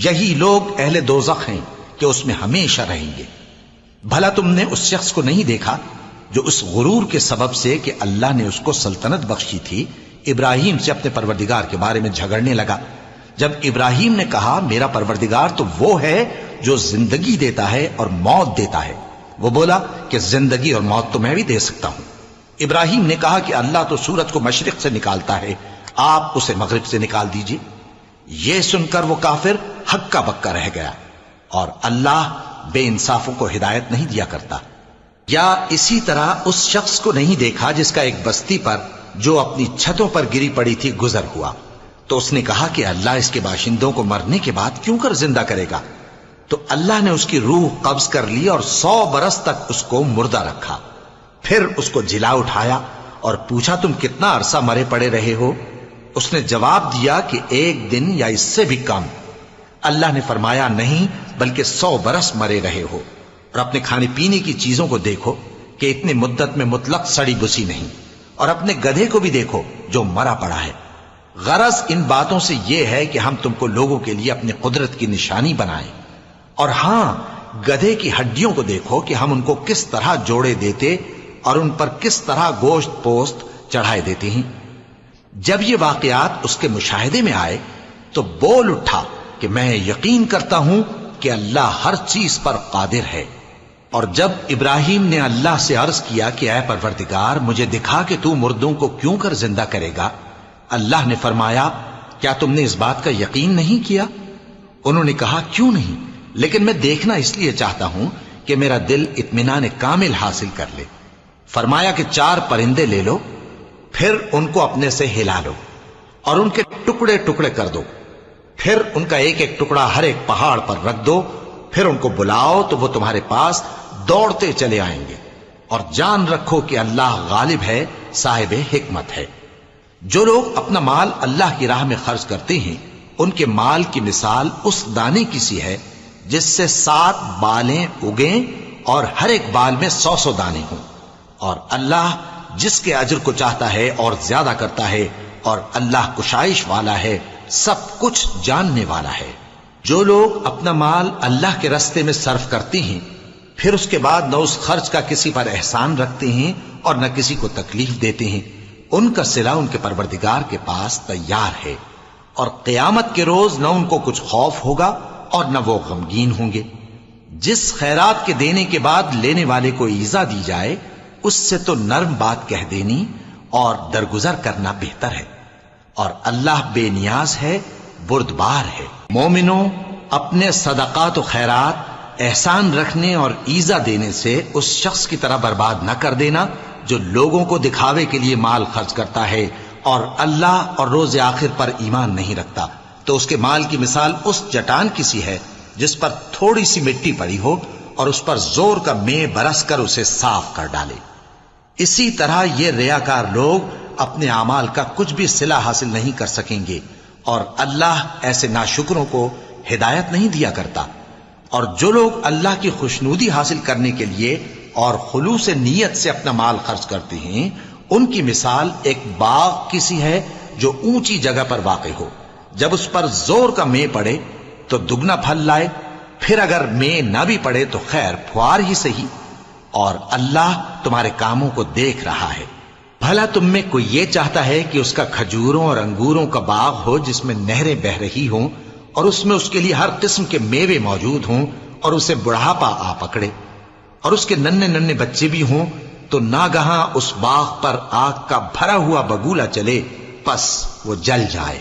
یہی لوگ اہل دوزخ ہیں کہ اس میں ہمیشہ رہیں گے۔ بھلا تم نے اس شخص کو نہیں دیکھا جو اس غرور کے سبب سے کہ اللہ نے اس کو سلطنت بخشی تھی، ابراہیم سے اپنے پروردگار کے بارے میں جھگڑنے لگا؟ جب ابراہیم نے کہا میرا پروردگار تو وہ ہے جو زندگی دیتا ہے اور موت دیتا ہے، وہ بولا کہ زندگی اور موت تو میں بھی دے سکتا ہوں۔ ابراہیم نے کہا کہ اللہ تو سورج کو مشرق سے نکالتا ہے، آپ اسے مغرب سے نکال دیجئے۔ یہ سن کر وہ کافر ہکا بکا رہ گیا، اور اللہ بے انصافوں کو ہدایت نہیں دیا کرتا۔ یا اسی طرح اس شخص کو نہیں دیکھا جس کا ایک بستی پر جو اپنی چھتوں پر گری پڑی تھی گزر ہوا، تو اس نے کہا کہ اللہ اس کے باشندوں کو مرنے کے بعد کیوں کر زندہ کرے گا؟ تو اللہ نے اس کی روح قبض کر لی اور 100 برس تک اس کو مردہ رکھا۔ پھر اس کو جلا اٹھایا اور پوچھا تم کتنا عرصہ مرے پڑے رہے ہو؟ اس نے جواب دیا کہ 1 دن یا اس سے بھی کم۔ اللہ نے فرمایا نہیں بلکہ 100 برس مرے رہے ہو، اور اپنے کھانے پینے کی چیزوں کو دیکھو کہ اتنی مدت میں مطلق سڑی بسی نہیں، اور اپنے گدھے کو بھی دیکھو جو مرا پڑا ہے۔ غرض ان باتوں سے یہ ہے کہ ہم تم کو لوگوں کے لیے اپنی قدرت کی نشانی بنائیں۔ اور ہاں، گدھے کی ہڈیوں کو دیکھو کہ ہم ان کو کس طرح جوڑے دیتے اور ان پر کس طرح گوشت پوست چڑھائے دیتے ہیں۔ جب یہ واقعات اس کے مشاہدے میں آئے تو بول اٹھا کہ میں یقین کرتا ہوں کہ اللہ ہر چیز پر قادر ہے۔ اور جب ابراہیم نے اللہ سے عرض کیا کہ اے پروردگار مجھے دکھا کہ تو مردوں کو کیوں کر زندہ کرے گا، اللہ نے فرمایا کیا تم نے اس بات کا یقین نہیں کیا؟ انہوں نے کہا کیوں نہیں، لیکن میں دیکھنا اس لیے چاہتا ہوں کہ میرا دل اطمینان کامل حاصل کر لے۔ فرمایا کہ 4 پرندے لے لو، پھر ان کو اپنے سے ہلا لو اور ان کے ٹکڑے ٹکڑے کر دو، پھر ان کا ایک ایک ٹکڑا ہر ایک پہاڑ پر رکھ دو، پھر ان کو بلاؤ تو وہ تمہارے پاس دوڑتے چلے آئیں گے، اور جان رکھو کہ اللہ غالب ہے، صاحب حکمت ہے۔ جو لوگ اپنا مال اللہ کی راہ میں خرچ کرتے ہیں ان کے مال کی مثال اس دانے کی سی ہے جس سے 7 بالیں اگیں اور ہر ایک بال میں 100 دانے ہوں، اور اللہ جس کے اجر کو چاہتا ہے اور زیادہ کرتا ہے، اور اللہ کشائش والا ہے، سب کچھ جاننے والا ہے۔ جو لوگ اپنا مال اللہ کے راستے میں صرف کرتے ہیں پھر اس کے بعد نہ اس خرچ کا کسی پر احسان رکھتے ہیں اور نہ کسی کو تکلیف دیتے ہیں، ان کا صلہ ان کے پروردگار کے پاس تیار ہے، اور قیامت کے روز نہ ان کو کچھ خوف ہوگا اور نہ وہ غمگین ہوں گے۔ جس خیرات کے دینے کے بعد لینے والے کو ایذا دی جائے اس سے تو نرم بات کہہ دینی اور درگزر کرنا بہتر ہے، اور اللہ بے نیاز ہے، بردبار ہے۔ مومنوں، اپنے صدقات و خیرات احسان رکھنے اور ایذا دینے سے اس شخص کی طرح برباد نہ کر دینا جو لوگوں کو دکھاوے کے لیے مال خرچ کرتا ہے اور اللہ اور روز آخر پر ایمان نہیں رکھتا، تو اس کے مال کی مثال اس چٹان کی سی ہے جس پر تھوڑی سی مٹی پڑی ہو اور اس پر زور کا مے برس کر اسے صاف کر ڈالے۔ اسی طرح یہ ریاکار لوگ اپنے اعمال کا کچھ بھی صلہ حاصل نہیں کر سکیں گے، اور اللہ ایسے ناشکروں کو ہدایت نہیں دیا کرتا۔ اور جو لوگ اللہ کی خوشنودی حاصل کرنے کے لیے اور خلوص نیت سے اپنا مال خرچ کرتے ہیں ان کی مثال ایک باغ کی سی ہے جو اونچی جگہ پر واقع ہو، جب اس پر زور کا مے پڑے تو دگنا پھل لائے، پھر اگر مے نہ بھی پڑے تو خیر پھوار ہی صحیح، اور اللہ تمہارے کاموں کو دیکھ رہا ہے۔ بھلا تم میں کوئی یہ چاہتا ہے کہ اس کا کھجوروں اور انگوروں کا باغ ہو جس میں نہریں بہ رہی ہوں اور اس میں اس کے لیے ہر قسم کے میوے موجود ہوں اور اسے بڑھاپا آ پکڑے اور اس کے ننھے ننھے بچے بھی ہوں، تو ناگہاں اس باغ پر آگ کا بھرا ہوا بگولا چلے پس وہ جل جائے۔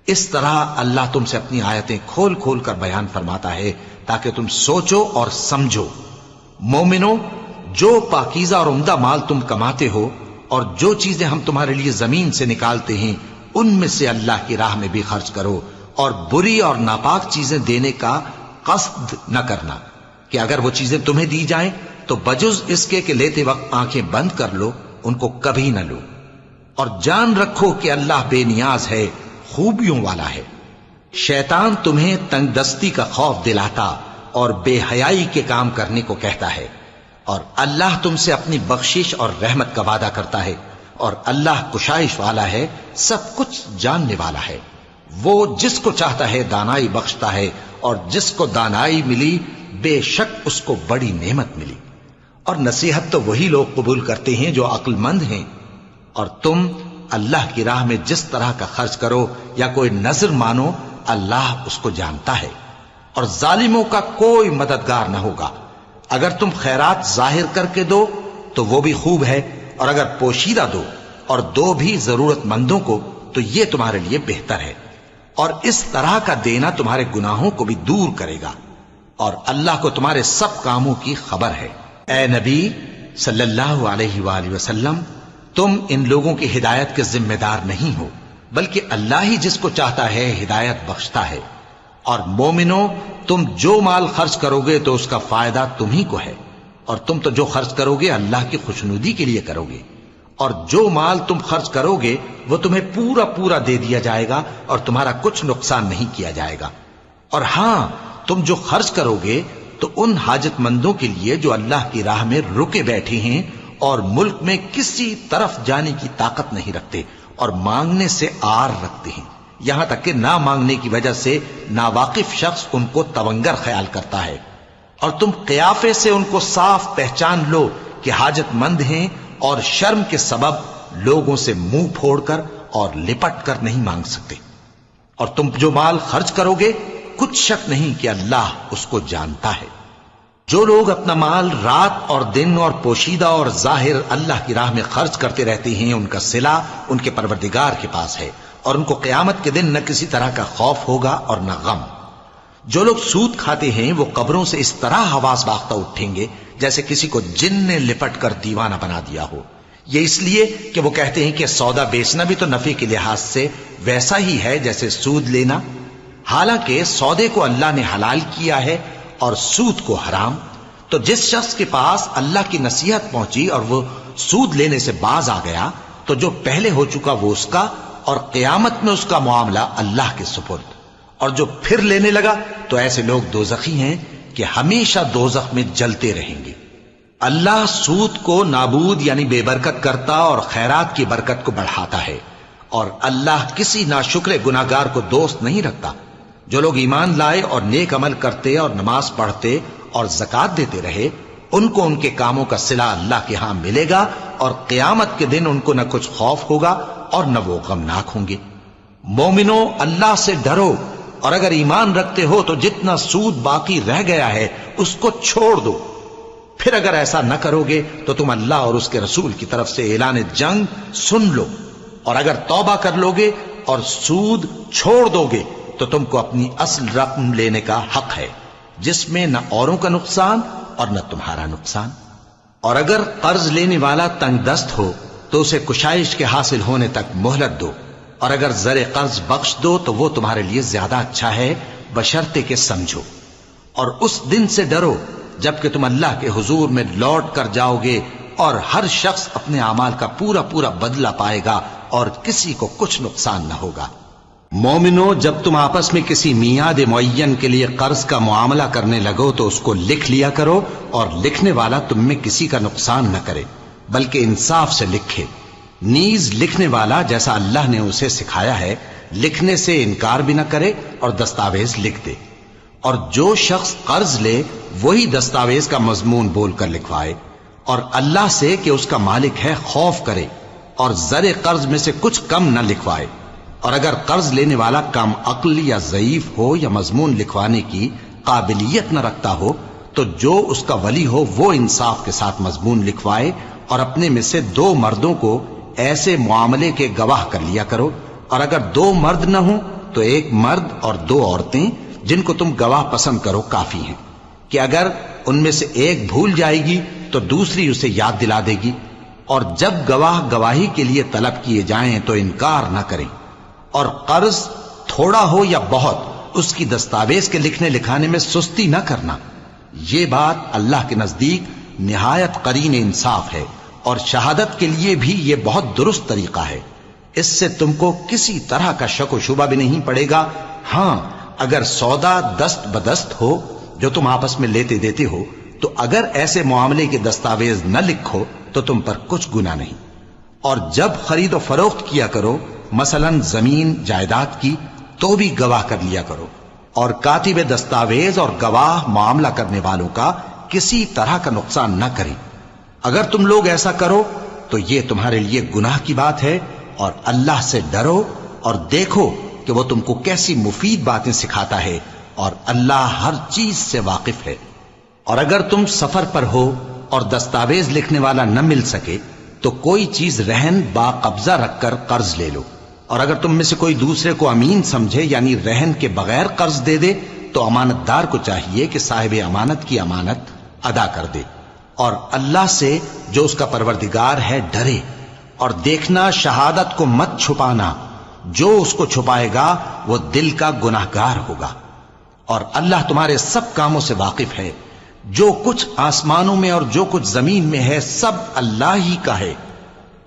اس طرح اللہ تم سے اپنی آیتیں کھول کھول کر بیان فرماتا ہے تاکہ تم سوچو اور سمجھو۔ مومنوں، جو پاکیزہ اور عمدہ مال تم کماتے ہو اور جو چیزیں ہم تمہارے لیے زمین سے نکالتے ہیں ان میں سے اللہ کی راہ میں بھی خرچ کرو، اور بری اور ناپاک چیزیں دینے کا قصد نہ کرنا کہ اگر وہ چیزیں تمہیں دی جائیں تو بجز اس کے کہ لیتے وقت آنکھیں بند کر لو ان کو کبھی نہ لو، اور جان رکھو کہ اللہ بے نیاز ہے، خوبیوں والا ہے۔ شیطان تمہیں تنگ دستی کا خوف دلاتا اور بے حیائی کے کام کرنے کو کہتا ہے، اور اللہ تم سے اپنی بخشش اور رحمت کا وعدہ کرتا ہے، اور اللہ کشائش والا ہے، سب کچھ جاننے والا ہے۔ وہ جس کو چاہتا ہے دانائی بخشتا ہے، اور جس کو دانائی ملی بے شک اس کو بڑی نعمت ملی۔ اور نصیحت تو وہی لوگ قبول کرتے ہیں جو عقل مند ہیں، اور تم اللہ کی راہ میں جس طرح کا خرچ کرو یا کوئی نذر مانو اللہ اس کو جانتا ہے، اور ظالموں کا کوئی مددگار نہ ہوگا۔ اگر تم خیرات ظاہر کر کے دو تو وہ بھی خوب ہے، اور اگر پوشیدہ دو اور دو بھی ضرورت مندوں کو تو یہ تمہارے لیے بہتر ہے، اور اس طرح کا دینا تمہارے گناہوں کو بھی دور کرے گا، اور اللہ کو تمہارے سب کاموں کی خبر ہے۔ اے نبی صلی اللہ علیہ وآلہ وسلم، تم ان لوگوں کی ہدایت کے ذمہ دار نہیں ہو، بلکہ اللہ ہی جس کو چاہتا ہے ہدایت بخشتا ہے۔ اور مومنو، تم جو مال خرچ کرو گے تو اس کا فائدہ تمہیں کو ہے، اور تم تو جو خرچ کرو گے اللہ کی خوشنودی کے لیے کرو گے، اور جو مال تم خرچ کرو گے وہ تمہیں پورا پورا دے دیا جائے گا اور تمہارا کچھ نقصان نہیں کیا جائے گا۔ اور ہاں، تم جو خرچ کرو گے تو ان حاجت مندوں کے لیے جو اللہ کی راہ میں رکے بیٹھے ہیں اور ملک میں کسی طرف جانے کی طاقت نہیں رکھتے اور مانگنے سے آر رکھتے ہیں، یہاں تک کہ نہ مانگنے کی وجہ سے ناواقف شخص ان کو تونگر خیال کرتا ہے، اور تم قیافے سے ان کو صاف پہچان لو کہ حاجت مند ہیں، اور شرم کے سبب لوگوں سے منہ پھوڑ کر اور لپٹ کر نہیں مانگ سکتے۔ اور تم جو مال خرچ کرو گے کچھ شک نہیں کہ اللہ اس کو جانتا ہے۔ جو لوگ اپنا مال رات اور دن اور پوشیدہ اور ظاہر اللہ کی راہ میں خرچ کرتے رہتے ہیں، ان کا صلہ ان کے پروردگار کے پاس ہے، اور ان کو قیامت کے دن نہ کسی طرح کا خوف ہوگا اور نہ غم۔ جو لوگ سود کھاتے ہیں وہ قبروں سے اس طرح حواس باختہ اٹھیں گے جیسے کسی کو جن نے لپٹ کر دیوانہ بنا دیا ہو، یہ اس لیے کہ وہ کہتے ہیں کہ سودا بیچنا بھی تو نفع کے لحاظ سے ویسا ہی ہے جیسے سود لینا، حالانکہ سودے کو اللہ نے حلال کیا ہے اور سود کو حرام۔ تو جس شخص کے پاس اللہ کی نصیحت پہنچی اور وہ سود لینے سے باز آ گیا تو جو پہلے ہو چکا وہ اس کا، اور قیامت میں اس کا معاملہ اللہ کے سپرد۔ اور جو پھر لینے لگا تو ایسے لوگ دوزخی ہیں کہ ہمیشہ دوزخ میں جلتے رہیں گے۔ اللہ سود کو نابود یعنی بے برکت کرتا اور خیرات کی برکت کو بڑھاتا ہے، اور اللہ کسی ناشکر گناہگار کو دوست نہیں رکھتا۔ جو لوگ ایمان لائے اور نیک عمل کرتے اور نماز پڑھتے اور زکوٰۃ دیتے رہے، ان کو ان کے کاموں کا صلہ اللہ کے ہاں ملے گا، اور قیامت کے دن ان کو نہ کچھ خوف ہوگا اور نہ وہ غمناک ہوں گے۔ مومنو، اللہ سے ڈرو، اور اگر ایمان رکھتے ہو تو جتنا سود باقی رہ گیا ہے اس کو چھوڑ دو۔ پھر اگر ایسا نہ کرو گے تو تم اللہ اور اس کے رسول کی طرف سے اعلان جنگ سن لو، اور اگر توبہ کر لو گے اور سود چھوڑ دو گے تو تم کو اپنی اصل رقم لینے کا حق ہے، جس میں نہ اوروں کا نقصان اور نہ تمہارا نقصان۔ اور اگر قرض لینے والا تنگ دست ہو تو اسے کشائش کے حاصل ہونے تک مہلت دو، اور اگر زر قرض بخش دو تو وہ تمہارے لیے زیادہ اچھا ہے، بشرطے کہ سمجھو۔ اور اس دن سے ڈرو جبکہ تم اللہ کے حضور میں لوٹ کر جاؤ گے، اور ہر شخص اپنے اعمال کا پورا پورا بدلہ پائے گا اور کسی کو کچھ نقصان نہ ہوگا۔ مومنو، جب تم آپس میں کسی میعاد معین کے لیے قرض کا معاملہ کرنے لگو تو اس کو لکھ لیا کرو، اور لکھنے والا تم میں کسی کا نقصان نہ کرے بلکہ انصاف سے لکھے۔ نیز لکھنے والا جیسا اللہ نے اسے سکھایا ہے لکھنے سے انکار بھی نہ کرے اور دستاویز لکھ دے، اور جو شخص قرض لے وہی دستاویز کا مضمون بول کر لکھوائے، اور اللہ سے کہ اس کا مالک ہے خوف کرے، اور زر قرض میں سے کچھ کم نہ لکھوائے۔ اور اگر قرض لینے والا کم عقل یا ضعیف ہو یا مضمون لکھوانے کی قابلیت نہ رکھتا ہو تو جو اس کا ولی ہو وہ انصاف کے ساتھ مضمون لکھوائے، اور اپنے میں سے 2 مردوں کو ایسے معاملے کے گواہ کر لیا کرو، اور اگر 2 مرد نہ ہوں تو 1 مرد اور 2 عورتیں جن کو تم گواہ پسند کرو کافی ہیں، کہ اگر ان میں سے ایک بھول جائے گی تو دوسری اسے یاد دلا دے گی، اور جب گواہ گواہی کے لیے طلب کیے جائیں تو انکار نہ کریں۔ اور قرض تھوڑا ہو یا بہت اس کی دستاویز کے لکھنے لکھانے میں سستی نہ کرنا۔ یہ بات اللہ کے نزدیک نہایت قرین انصاف ہے، اور شہادت کے لیے بھی یہ بہت درست طریقہ ہے۔ اس سے تم کو کسی طرح کا شک و شبہ بھی نہیں پڑے گا۔ ہاں، اگر سودا دست بدست ہو جو تم آپس میں لیتے دیتے ہو، تو اگر ایسے معاملے کے دستاویز نہ لکھو تو تم پر کچھ گناہ نہیں۔ اور جب خرید و فروخت کیا کرو، مثلا زمین جائیداد کی، تو بھی گواہ کر لیا کرو، اور کاتب دستاویز اور گواہ معاملہ کرنے والوں کا کسی طرح کا نقصان نہ کریں۔ اگر تم لوگ ایسا کرو تو یہ تمہارے لیے گناہ کی بات ہے، اور اللہ سے ڈرو اور دیکھو کہ وہ تم کو کیسی مفید باتیں سکھاتا ہے، اور اللہ ہر چیز سے واقف ہے۔ اور اگر تم سفر پر ہو اور دستاویز لکھنے والا نہ مل سکے تو کوئی چیز رہن با قبضہ رکھ کر قرض لے لو، اور اگر تم میں سے کوئی دوسرے کو امین سمجھے یعنی رہن کے بغیر قرض دے دے تو امانت دار کو چاہیے کہ صاحب امانت کی امانت ادا کر دے، اور اللہ سے جو اس کا پروردگار ہے ڈرے، اور دیکھنا شہادت کو مت چھپانا، جو اس کو چھپائے گا وہ دل کا گناہگار ہوگا۔ اور اللہ تمہارے سب کاموں سے واقف ہے، جو کچھ آسمانوں میں اور جو کچھ زمین میں ہے سب اللہ ہی کا ہے۔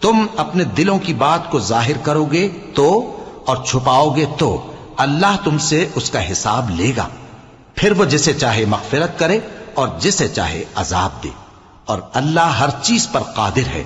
تم اپنے دلوں کی بات کو ظاہر کرو گے تو اور چھپاؤ گے تو اللہ تم سے اس کا حساب لے گا، پھر وہ جسے چاہے مغفرت کرے اور جسے چاہے عذاب دے، اور اللہ ہر چیز پر قادر ہے۔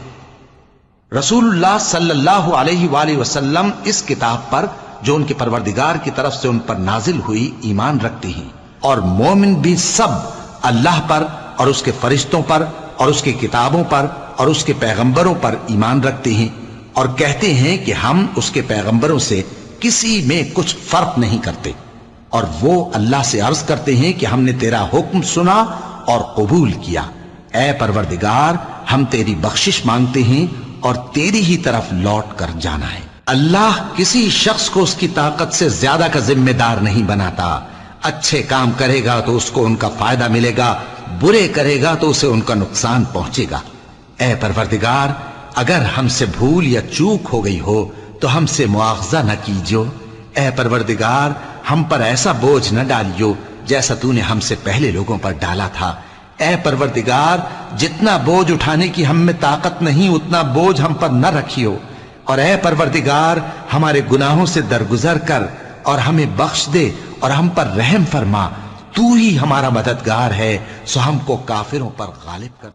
رسول اللہ صلی اللہ علیہ وآلہ وسلم اس کتاب پر جو ان کے پروردگار کی طرف سے ان پر نازل ہوئی ایمان رکھتے ہیں، اور مومن بھی سب اللہ پر اور اس کے فرشتوں پر اور اس کی کتابوں پر اور اس کے پیغمبروں پر ایمان رکھتے ہیں، اور کہتے ہیں کہ ہم اس کے پیغمبروں سے کسی میں کچھ فرق نہیں کرتے، اور وہ اللہ سے عرض کرتے ہیں کہ ہم نے تیرا حکم سنا اور قبول کیا۔ اے پروردگار، ہم تیری بخشش مانگتے ہیں اور تیری ہی طرف لوٹ کر جانا ہے۔ اللہ کسی شخص کو اس کی طاقت سے زیادہ کا ذمہ دار نہیں بناتا۔ اچھے کام کرے گا تو اس کو ان کا فائدہ ملے گا، برے کرے گا تو اسے ان کا نقصان پہنچے گا۔ اے پروردگار، اگر ہم سے بھول یا چوک ہو گئی ہو تو ہم سے مواخذہ نہ کیجو۔ اے پروردگار، ہم پر ایسا بوجھ نہ ڈالیو جیسا تو نے ہم سے پہلے لوگوں پر ڈالا تھا۔ اے پروردگار، جتنا بوجھ اٹھانے کی ہم میں طاقت نہیں اتنا بوجھ ہم پر نہ رکھیو، اور اے پروردگار، ہمارے گناہوں سے درگزر کر اور ہمیں بخش دے اور ہم پر رحم فرما۔ تو ہی ہمارا مددگار ہے، سو ہم کو کافروں پر غالب کر۔